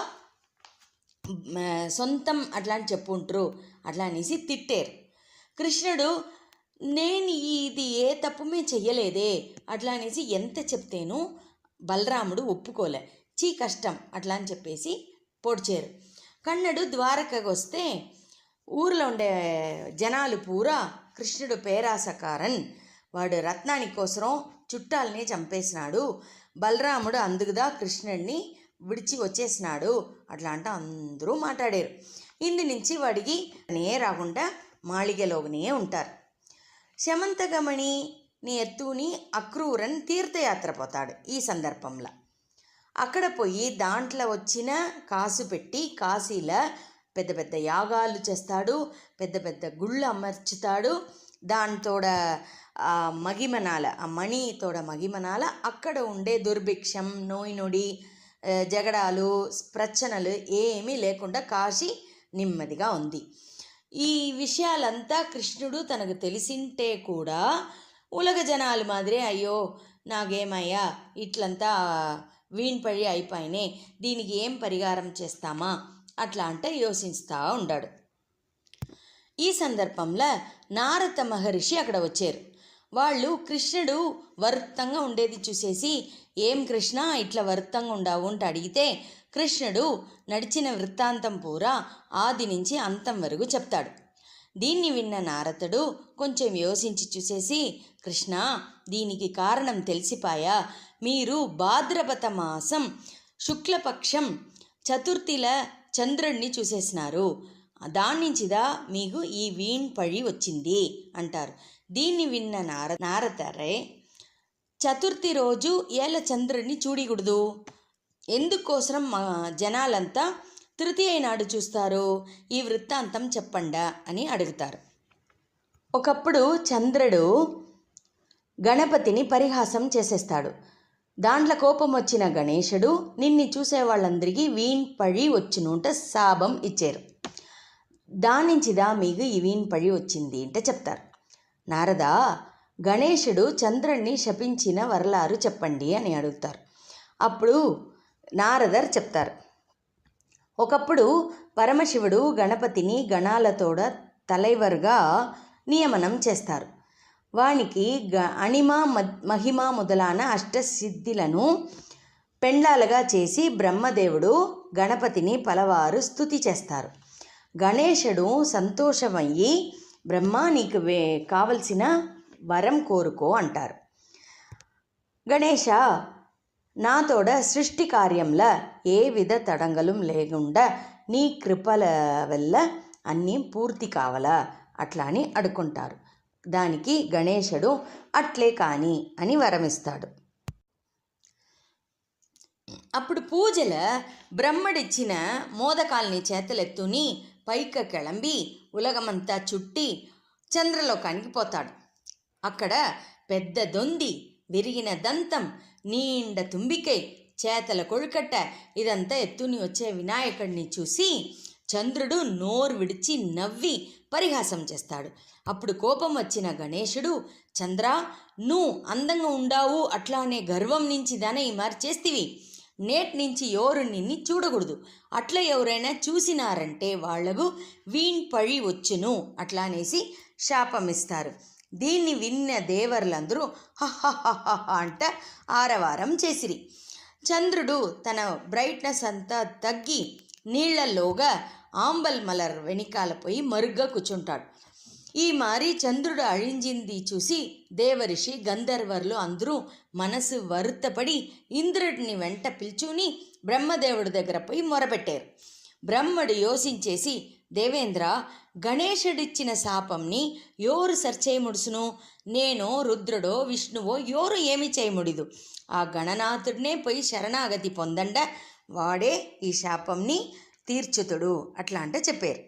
సొంతం అట్లా అని చెప్పుంటారు అట్లా అనేసి తిట్టారు. కృష్ణుడు నేను ఇది ఏ తప్పుమే చెయ్యలేదే అట్లా అనేసి ఎంత చెప్తేను బలరాముడు ఒప్పుకోలే. చీ కష్టం అట్లా అని చెప్పేసి పొడిచారు. కన్నడు ద్వారకకు వస్తే ఊరిలో ఉండే జనాలు పూరా కృష్ణుడు పేరాసకారన్, వాడు రత్నాని కోసరం చుట్టాలని చంపేసినాడు, బలరాముడు అందుకుదా కృష్ణుడిని విడిచి వచ్చేసినాడు అట్లా అంట అందరూ మాట్లాడారు. ఇందు నుంచి వాడికి రాకుండా మాళిగలోనే ఉంటారు. శమంతకమణిని ఎత్తుని అక్రూరన్ తీర్థయాత్ర పోతాడు. ఈ సందర్భంలో అక్కడ పోయి దాంట్లో వచ్చిన కాసు పెట్టి కాశీలో పెద్ద పెద్ద యాగాలు చేస్తాడు, పెద్ద పెద్ద గుళ్ళు అమర్చుతాడు. దాంతోడ మగిమనాల ఆ మణితోడ మగిమనాల అక్కడ ఉండే దుర్భిక్షం, నోయినొడి, జగడాలు, ప్రచనలు ఏమీ లేకుండా కాశీ నెమ్మదిగా ఉంది. ఈ విషయాలంతా కృష్ణుడు తనకు తెలిసింటే కూడా ఉలగ జనాలు మాదిరే అయ్యో నాకేమయ్యా ఇట్లంతా వీణ్పడి అయిపోయినే, దీనికి ఏం పరిహారం చేస్తామా అట్లా అంటే యోచిస్తూ ఉన్నాడు. ఈ సందర్భంలో నారద మహర్షి అక్కడ వచ్చారు. వాళ్ళు కృష్ణుడు వరుత్తంగా ఉండేది చూసేసి ఏం కృష్ణ ఇట్లా వరుత్తంగా ఉండవు అంటే అడిగితే కృష్ణుడు నడిచిన వృత్తాంతం పూరా ఆది నుంచి అంతం వరకు చెప్తాడు. దీన్ని విన్న నారదుడు కొంచెం యోచించి చూసేసి కృష్ణ దీనికి కారణం తెలిసిపాయా, మీరు భాద్రపద మాసం శుక్లపక్షం చతుర్థిల చంద్రుడిని చూసేసినారు, దాని నుంచిదా మీకు ఈ వీణ్ పడి వచ్చింది అంటారు. దీన్ని విన్న నారదరే చతుర్థి రోజు ఏళ్ళ చంద్రుడిని చూడకూడదు, ఎందుకోసం మా జనాలంతా తృతీయ నాడు చూస్తారు, ఈ వృత్తాంతం చెప్పండా అని అడుగుతారు. ఒకప్పుడు చంద్రుడు గణపతిని పరిహాసం చేసేస్తాడు. దాంట్లో కోపం వచ్చిన గణేశుడు నిన్ను చూసే వాళ్ళందరికీ వీణ్ పడి వచ్చునుంట శాపం ఇచ్చారు, దాని నుంచిదా మీకు ఈ వీణ్ పడి వచ్చింది అంటే చెప్తారు. నారద గణేశుడు చంద్రుడిని శపించిన వరలారు చెప్పండి అని అడుగుతారు. అప్పుడు నారదర్ చెప్తారు, ఒకప్పుడు పరమశివుడు గణపతిని గణాలతోడ తలైవర్గా నియమనం చేస్తారు. వానికి అణిమ మహిమ మొదలైన అష్టసిద్ధిలను పెండాలుగా చేసి బ్రహ్మదేవుడు గణపతిని పలవారు స్తుతి చేస్తారు. గణేశుడు సంతోషమయ్యి బ్రహ్మ నీకు కావలసిన వరం కోరుకో అంటారు. గణేశ నాతోడ సృష్టి కార్యంలో ఏ విధ తడంగలం లేకుండా నీ కృపల వల్ల అన్నీ పూర్తి కావాలా అట్లా అని అడుకుంటారు. దానికి గణేశుడు అట్లే కాని అని వరమిస్తాడు. అప్పుడు పూజల బ్రహ్మడిచ్చిన మోదకాల్ని చేతలెత్తుని పైక కెళంబి ఉలగమంతా చుట్టి చంద్రలోకానికి పోతాడు. అక్కడ పెద్ద దొంది, విరిగిన దంతం, నీండ తుంబికై, చేతల కొழுకట్ట ఇదంతా ఎత్తుని వచ్చే వినాయకుడిని చూసి చంద్రుడు నోరు విడిచి నవ్వి పరిహాసం చేస్తాడు. అప్పుడు కోపం వచ్చిన గణేశుడు, చంద్ర నువ్వు అందంగా ఉండావు అట్లానే గర్వం నుంచి దానే ఈ మారి చేస్తివి, నేటి నుంచి ఎవరు నిన్ను చూడకూడదు, అట్లా ఎవరైనా చూసినారంటే వాళ్లకు వీణ్ పడి వచ్చును అట్లా అనేసి శాపమిస్తారు. దీన్ని విన్న దేవర్లందరూ హహహహ అంట ఆరవారం చేసిరి. చంద్రుడు తన బ్రైట్నెస్ అంతా తగ్గి నీళ్లలోగా ఆంబల్ మలర్ వెనికాల పోయి మరుగ్గా కూర్చుంటాడు. ఈ మారి చంద్రుడు అழிంచింది చూసి దేవరిషి గంధర్వర్లు అందరూ మనసు వరుత్తపడి ఇంద్రుడిని వెంట పిలుచుని బ్రహ్మదేవుడి దగ్గర పోయి మొరపెట్టారు. బ్రహ్మడు యోచించేసి దేవేంద్ర, గణేశుడిచ్చిన శాపంని ఎవరు సరిచేయముడుసును? నేనో రుద్రుడో విష్ణువో ఎవరు ఏమి చేయముడిదు. ఆ గణనాథుడినే పోయి శరణాగతి పొందండ, వాడే ఈ శాపంని తీర్చుతుడు అట్లా అంటే చెప్పారు.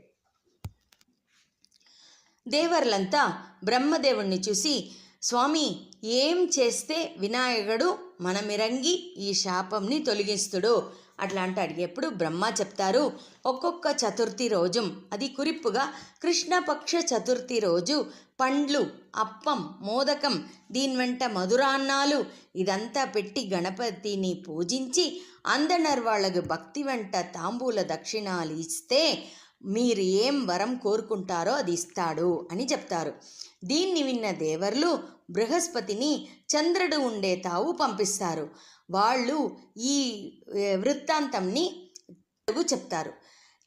దేవర్లంతా బ్రహ్మదేవుణ్ణి చూసి, స్వామి, ఏం చేస్తే వినాయకుడు మనమిరంగి ఈ శాపంని తొలగిస్తుడు అట్లా అంటే అడిగేప్పుడు బ్రహ్మ చెప్తారు, ఒక్కొక్క చతుర్థి రోజు, అది కురిప్పుగా కృష్ణపక్ష చతుర్థి రోజు పండ్లు, అప్పం, మోదకం, దీని వెంట మధురాన్నాలు ఇదంతా పెట్టి గణపతిని పూజించి అందనర్ వాళ్ళకు భక్తి వెంట తాంబూల దక్షిణాలు ఇస్తే మీరు ఏం వరం కోరుకుంటారో అది ఇస్తాడు అని చెప్తారు. దీన్ని విన్న దేవర్లు బృహస్పతిని చంద్రుడు ఉండే తావు పంపిస్తారు. వాళ్ళు ఈ వృత్తాంతంని చెప్తారు.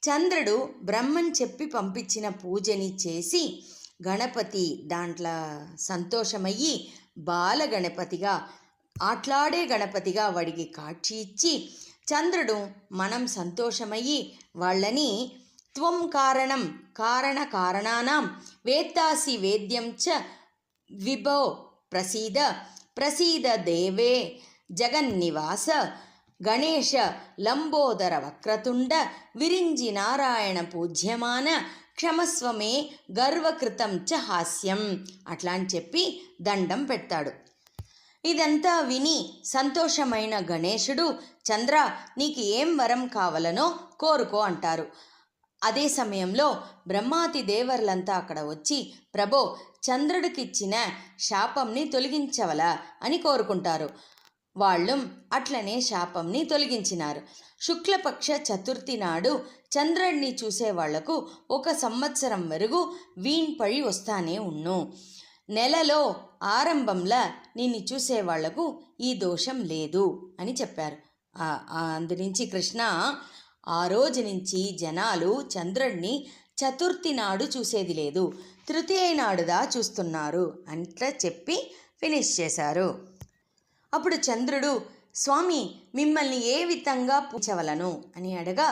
చంద్రుడు బ్రహ్మన్ చెప్పి పంపించిన పూజని చేసి గణపతి దాంట్లో సంతోషమయ్యి బాల గణపతిగా, ఆట్లాడే గణపతిగా వాడికి కాక్షి ఇచ్చి, చంద్రుడు మనం సంతోషమయ్యి వాళ్ళని త్వం కారణం కారణ కారణానాం వేత్తాసి వేద్యం చ విభో ప్రసీద ప్రసీద దేవే జగన్నివాస గణేశ లంబోదర వక్రతుండ విరించి నారాయణ పూజ్యమాన క్షమస్వమే గర్వకృతం చ హాస్యం అట్లా అని చెప్పి దండం పెడతాడు. ఇదంతా విని సంతోషమైన గణేశుడు, చంద్ర, నీకు ఏం వరం కావాలనో కోరుకో అంటారు. అదే సమయంలో బ్రహ్మాతి దేవర్లంతా అక్కడ వచ్చి, ప్రభో, చంద్రుడికిచ్చిన శాపంని తొలగించవలా అని కోరుకుంటారు. వాళ్ళు అట్లనే శాపంని తొలగించినారు. శుక్లపక్ష చతుర్థి నాడు చంద్రుడిని చూసే వాళ్లకు 1 సంవత్సరం వరకు వీణ్పడి వస్తానే ఉన్ను. నెలలో ఆరంభంలో నిన్ను చూసేవాళ్లకు ఈ దోషం లేదు అని చెప్పారు. అందునుంచి కృష్ణ ఆ రోజు నుంచి జనాలు చంద్రుడిని చతుర్థి నాడు చూసేది లేదు, తృతీయ నాడుదా చూస్తున్నారు అంట్లా చెప్పి ఫినిష్ చేశారు. అప్పుడు చంద్రుడు, స్వామి, మిమ్మల్ని ఏ విధంగా పూజించవలను అని అడగా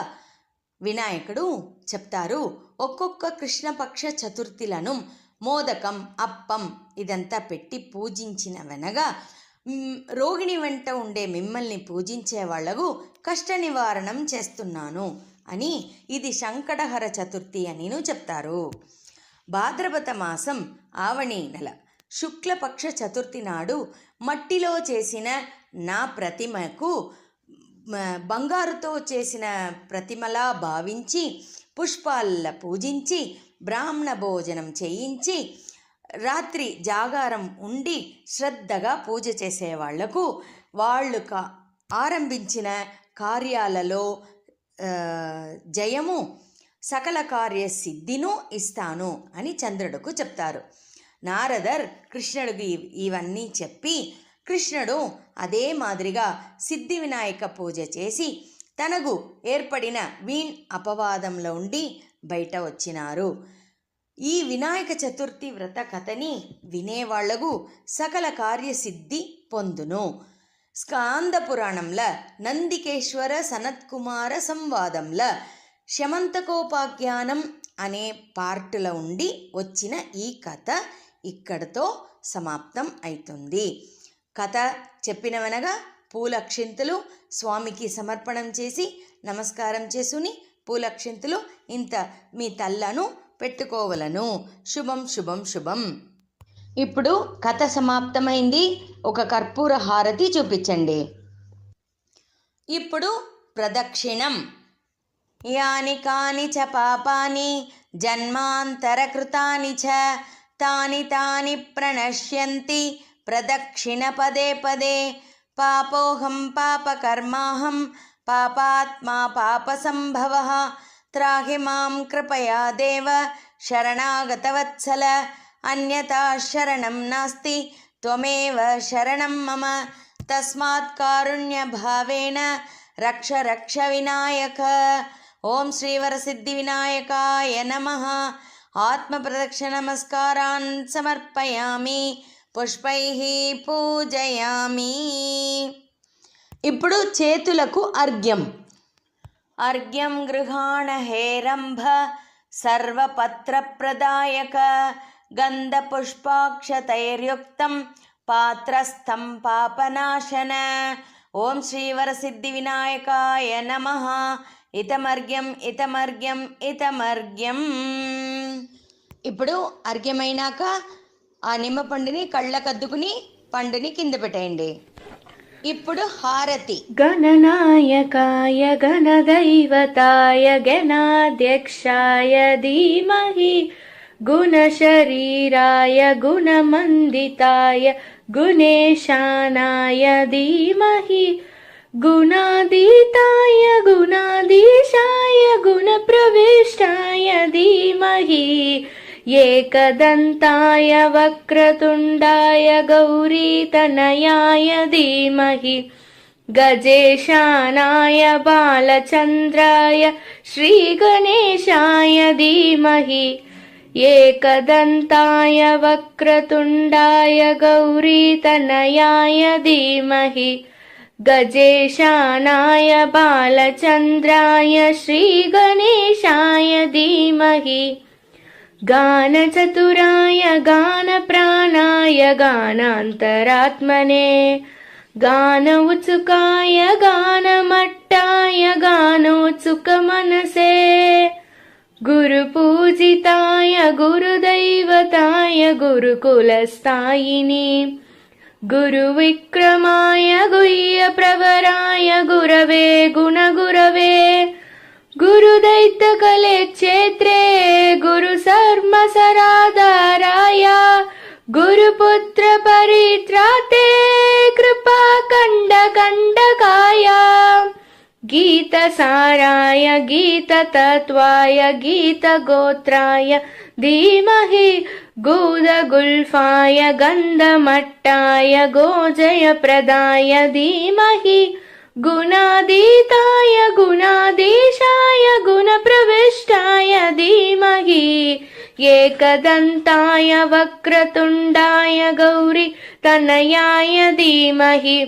వినాయకుడు చెప్తారు, ఒక్కొక్క కృష్ణపక్ష చతుర్థిలను మోదకం, అప్పం ఇదంతా పెట్టి పూజించిన వెనగా రోగిణి వెంట ఉండే మిమ్మల్ని పూజించే వాళ్లకు కష్ట నివారణం చేస్తున్నాను అని, ఇది సంకటహర చతుర్థి అని చెప్తారు. భాద్రపద మాసం ఆవణి నెల శుక్లపక్ష చతుర్థి నాడు మట్టిలో చేసిన నా ప్రతిమకు బంగారుతో చేసిన ప్రతిమలా భావించి పుష్పాల పూజించి బ్రాహ్మణ భోజనం చేయించి రాత్రి జాగారం ఉండి శ్రద్ధగా పూజ చేసేవాళ్లకు వాళ్ళు ఆరంభించిన కార్యాలలో జయము, సకల కార్యసిద్ధిను ఇస్తాను అని చంద్రుడుకు చెప్తారు. నారదర్ కృష్ణుడికి ఇవన్నీ చెప్పి, కృష్ణుడు అదే మాదిరిగా సిద్ధి వినాయక పూజ చేసి తనకు ఏర్పడిన వీణ్ అపవాదంలో ఉండి బయట వచ్చినారు. ఈ వినాయక చతుర్థి వ్రత కథని వినేవాళ్లకు సకల కార్యసిద్ధి పొందును. స్కాంద పురాణంలో నందికేశ్వర సనత్కుమార సంవాదంలో శమంతకోపాఖ్యానం అనే పార్టులో ఉండి వచ్చిన ఈ కథ ఇక్కడితో సమాప్తం అవుతుంది. కథ చెప్పినవనగా పూలక్షింతలు స్వామికి సమర్పణం చేసి నమస్కారం చేసుని పూలక్షింతలు ఇంత మీ తల్లను పెట్టుకోవలను. శుభం శుభం శుభం. ఇప్పుడు కథ సమాప్తమైంది. ఒక కర్పూర హారతి చూపించండి. ఇప్పుడు ప్రదక్షిణం. యాని కాని చ పాపాని జన్మాంతరకృతాని చ తాని తాని ప్రణశ్యంతి ప్రదక్షిణ పదే పదే. పాపోహం పాపకర్మాహం పాపాత్మా పాపసంభవః త్రాహి మాం కృపయా దేవ శరణాగతవత్సల. అన్యతా శరణం నాస్తి త్వమేవ శరణం మమ. తస్మాత్ కారుణ్య భావేన రక్ష రక్ష వినాయక. ఓం శ్రీవరసిద్ధి వినాయకాయ నమః. ఆత్మప్రదక్షిణ నమస్కారాన్ సమర్పయామి, పుష్పైః పూజయామి. ఇప్పుడు చేతులకు అర్ఘ్యం. అర్ఘ్యం గృహాణ హేరంభ సర్వపత్రప్రదాయక గంధపుష్పాక్షతైర్యుక్తం పాత్రస్థం పాపనాశన. ఓం శ్రీవరసిద్ధి వినాయకాయ నమః. ఇతమర్ఘ్యం ఇతమర్ఘ్యం ఇతమర్ఘ్యం. ఇప్పుడు అర్ఘ్యమైనాక ఆ నిమ్మ పండుని కళ్ళకద్దుకుని పండుని కింద పెట్టేయండి. ఇప్పుడు హారతి. గణనాయకాయ గణదైవతాయ గణాధ్యక్షాయ ధీమహి గుణశరీరాయ గుణమందితాయ గుణేశానాయ ధీమహి గుణాదీతాయ గుణాధీశాయ గుణప్రవిష్టాయ ధీమహి ఏకదంతాయ వక్రతుండాయ గౌరీతనయాయ ధీమహి గజేశానాయ బాలచంద్రాయ శ్రీగణేశాయ ధీమహి ఏకదంతాయ వక్రతుండాయ గౌరీతనయాయ ధీమహి గజేశానాయ బాలచంద్రాయ శ్రీగణేశాయ ధీమహి గానచతురాయ గానప్రాణాయ గానాంతరాత్మనే గాన ఉత్సుకాయ గానమట్టాయ గానోత్సుకమనసే గురుపూజితాయ గురుదైవతాయ గురుకులస్థాయిని గురువిక్రమాయ గుహ్యప్రవరాయ గురవే గుణగురవే గురుదైత్యకలే క్షేత్రే గురుసర్మసరాధారాయ గురుపుత్ర పరిత్రాతే కృపాకండకండకాయ గీతసారాయ గీతతత్వాయ గీతగోత్రాయ ధీమహి గూదగుల్ఫాయ గంధమట్టాయ గోజయప్రదాయ ధీమహి గుణాదీతాయ గుణాధీశాయ గుణప్రవిష్టాయ ధీమహి ఏకదంతాయ వక్రతుండాయ గౌరీ తనయాయ ధీమహి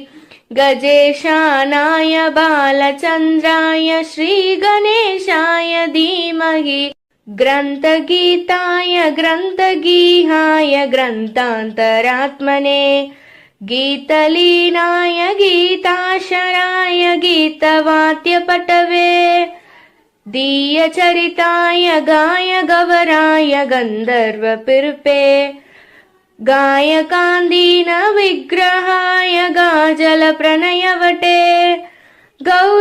గజేశానాయ బాలచంద్రాయ శ్రీగణేశాయ ధీమహి గ్రంథగీతాయ గ్రంథగీహాయ గ్రంథాంతరాత్మనే గీతలీనాయ గీతాశరాయ గీతవాద్యపటవే దీయచరితాయ గాయ గవరాయ గంధర్వపిర్పే గాయకాందీన విగ్రహాయ గాజల ప్రణయవటే గౌరీస్తనందనాయ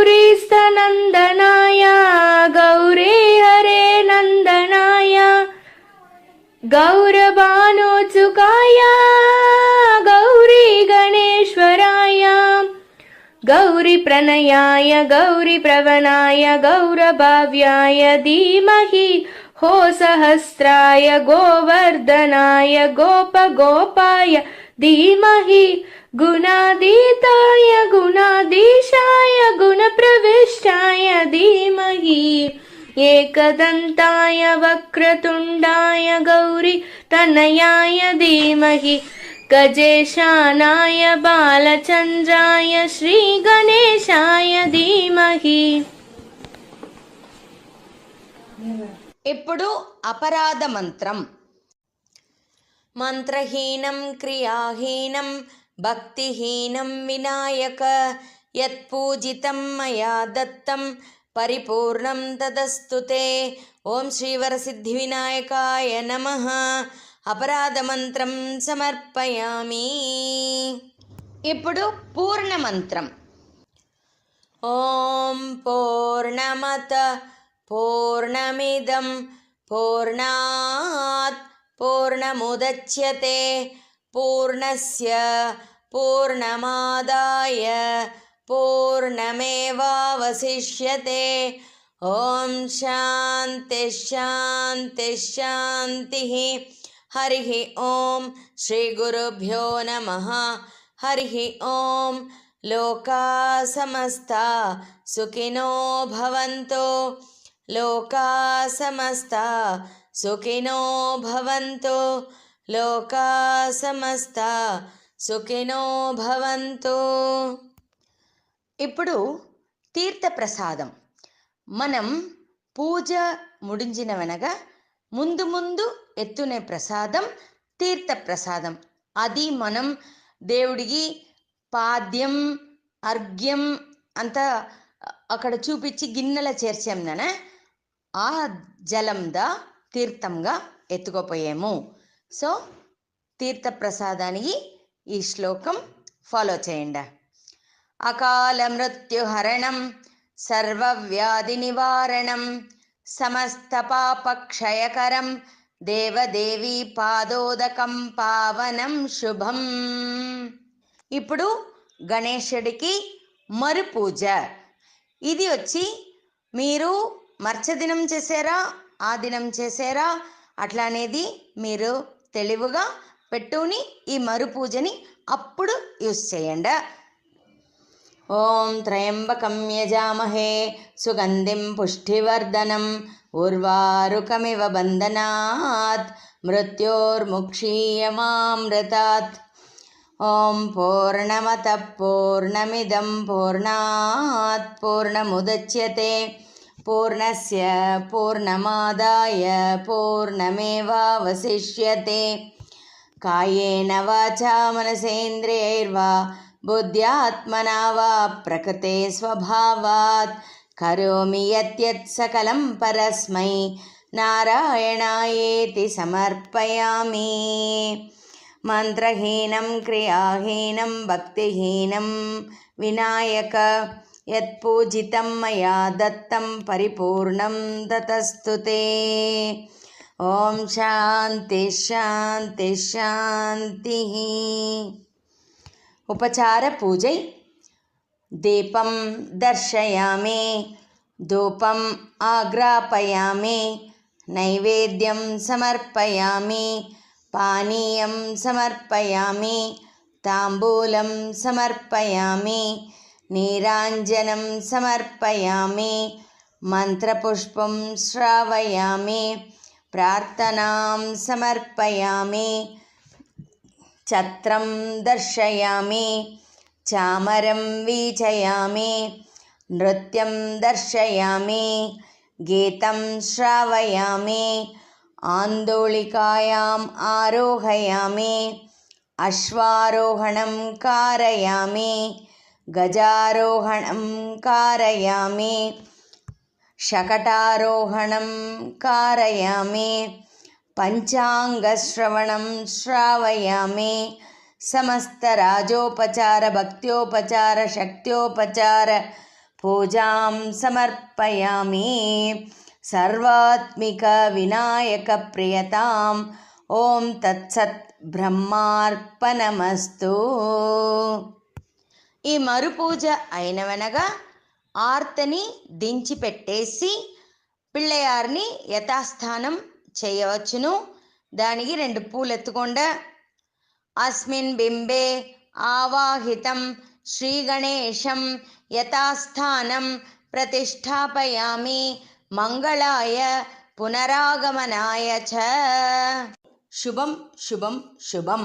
గౌరీ హరే నందనాయ గౌరభానోత్సుకాయ గౌరీ గణేశ్వరాయ గౌరీ ప్రణయాయ గౌరీ ప్రవణాయ గౌరభావ్యాయ ధీమహి హో సహస్రాయ గోవర్ధనాయ గోపగోపాయ ధీమహి గుణాదీతాయ గుణాధీశాయ గుణప్రవిష్టాయ ధీమహి ఏకదంతాయ వక్రతుండాయ గౌరీ తనయాయ ధీమహి గజేశానాయ బాలచంద్రాయ శ్రీగణేశాయ ధీమహి. ఇప్పుడు అపరాధ మంత్రం. మంత్రహీనం క్రియాహీనం భక్తిహీనం వినాయక యత్పూజితం మయా దత్తం పరిపూర్ణం తదస్తుతే. ఓం శ్రీవరసిద్ధి వినాయకాయ నమః. అపరాధ మంత్రం సమర్పయామి. ఇప్పుడు పూర్ణ మంత్రం. ఓం పూర్ణమత పూర్ణమిదం పూర్ణాత్ పూర్ణముదచ్యతే పూర్ణస్య పూర్ణమాదాయ పూర్ణమేవావశిష్యతే. ఓం శాంతి శాంతి శాంతి. హరి ఓం శ్రీ గురుభ్యో నమః. హరి ఓం. లోకా సమస్తా సుఖినో భవంతు. లోకా సమస్తా సుఖినో భవంతు. లోకా సమస్తా సుఖినో భవంతు. ఇప్పుడు తీర్థప్రసాదం. మనం పూజ ముడించినవనగా ముందు ముందు ఎత్తునే ప్రసాదం తీర్థ ప్రసాదం. అది మనం దేవుడికి పాద్యం అర్ఘ్యం అంతా అక్కడ చూపించి గిన్నెల చేర్చాందన ఆ జలందా తీర్థంగా ఎత్తుకోపోయాము. సో తీర్థ ప్రసాదానికి ఈ శ్లోకం ఫాలో చేయండి. అకాల మృత్యుహరణం సర్వవ్యాధి నివారణం సమస్త పాపక్షయకరం దేవదేవి పాదోదకం పావనం శుభం. ఇప్పుడు గణేశుడికి మరుపూజ. ఇది వచ్చి మీరు మర్చదినం చేసారా ఆ దినం చేసారా అట్లా అనేది మీరు తెలివిగా పెట్టుని ఈ మరుపూజని అప్పుడు యూస్ చేయండి. ఓం త్రయంబకం యజామహే సుగంధిం పుష్టివర్ధనం ఉర్వారుకమివ బంధనాత్ మృత్యోర్ముక్షీయమామృతాత్. ఓం పూర్ణమతః పూర్ణమిదం పూర్ణాత్ పూర్ణముదచ్యతే పూర్ణస్య పూర్ణమాదాయ పూర్ణమేవావశిష్యతే. కాయేన వాచా మనసేంద్రియైర్వా బుద్ధ్యాత్మనా వా ప్రకృతే స్వభావాత్ కరోమి యత్యత్ సకలం పరస్మై నారాయణాయేతి సమర్పయామి. మంత్రహీనం క్రియాహీనం భక్తిహీనం వినాయక యత్పూజితం మయా దత్తం పరిపూర్ణం తతస్తుతే. ఓం శాంతి శాంతి శాంతి. ఉపచార పూజై దీపం దర్శయామి ధూపం ఆగ్రాపయామి నైవేద్యం సమర్పయామి పానీయం సమర్పయామి తాంబూలం సమర్పయామి నీరాంజనం సమర్పయామి మంత్రపుష్పం శ్రావయామి ప్రార్థనాం సమర్పయామి ఛత్రం దర్శయామి చామరం వీచయామి నృత్యం దర్శయామి గీతం శ్రావయామి ఆందోళికాయాం ఆరోహయామి అశ్వారోహణం కారయామి గజారోహణం కారయామి శకటారోహణం కారయామి పంచాంగశ్రవణం శ్రావయామి సమస్త రాజోపచార భక్త్యోపచార శక్త్యోపచార పూజాం సమర్పయామి. సర్వాత్మిక వినాయక ప్రియతాం. ఓం తత్సత్ బ్రహ్మార్పణమస్తు. ఈ మరుపూజ అయినవనగా ఆర్తని దించిపెట్టేసి పిళ్ళయార్ని యథాస్థానం చేయవచ్చును. దానికి 2 పూలు ఎత్తుకొండ. అస్మిన్ బింబే ఆవాహితం శ్రీ గణేశం యథాస్థానం ప్రతిష్టాపయామి మంగళాయ పునరాగమనాయ చ. శుభం శుభం శుభం.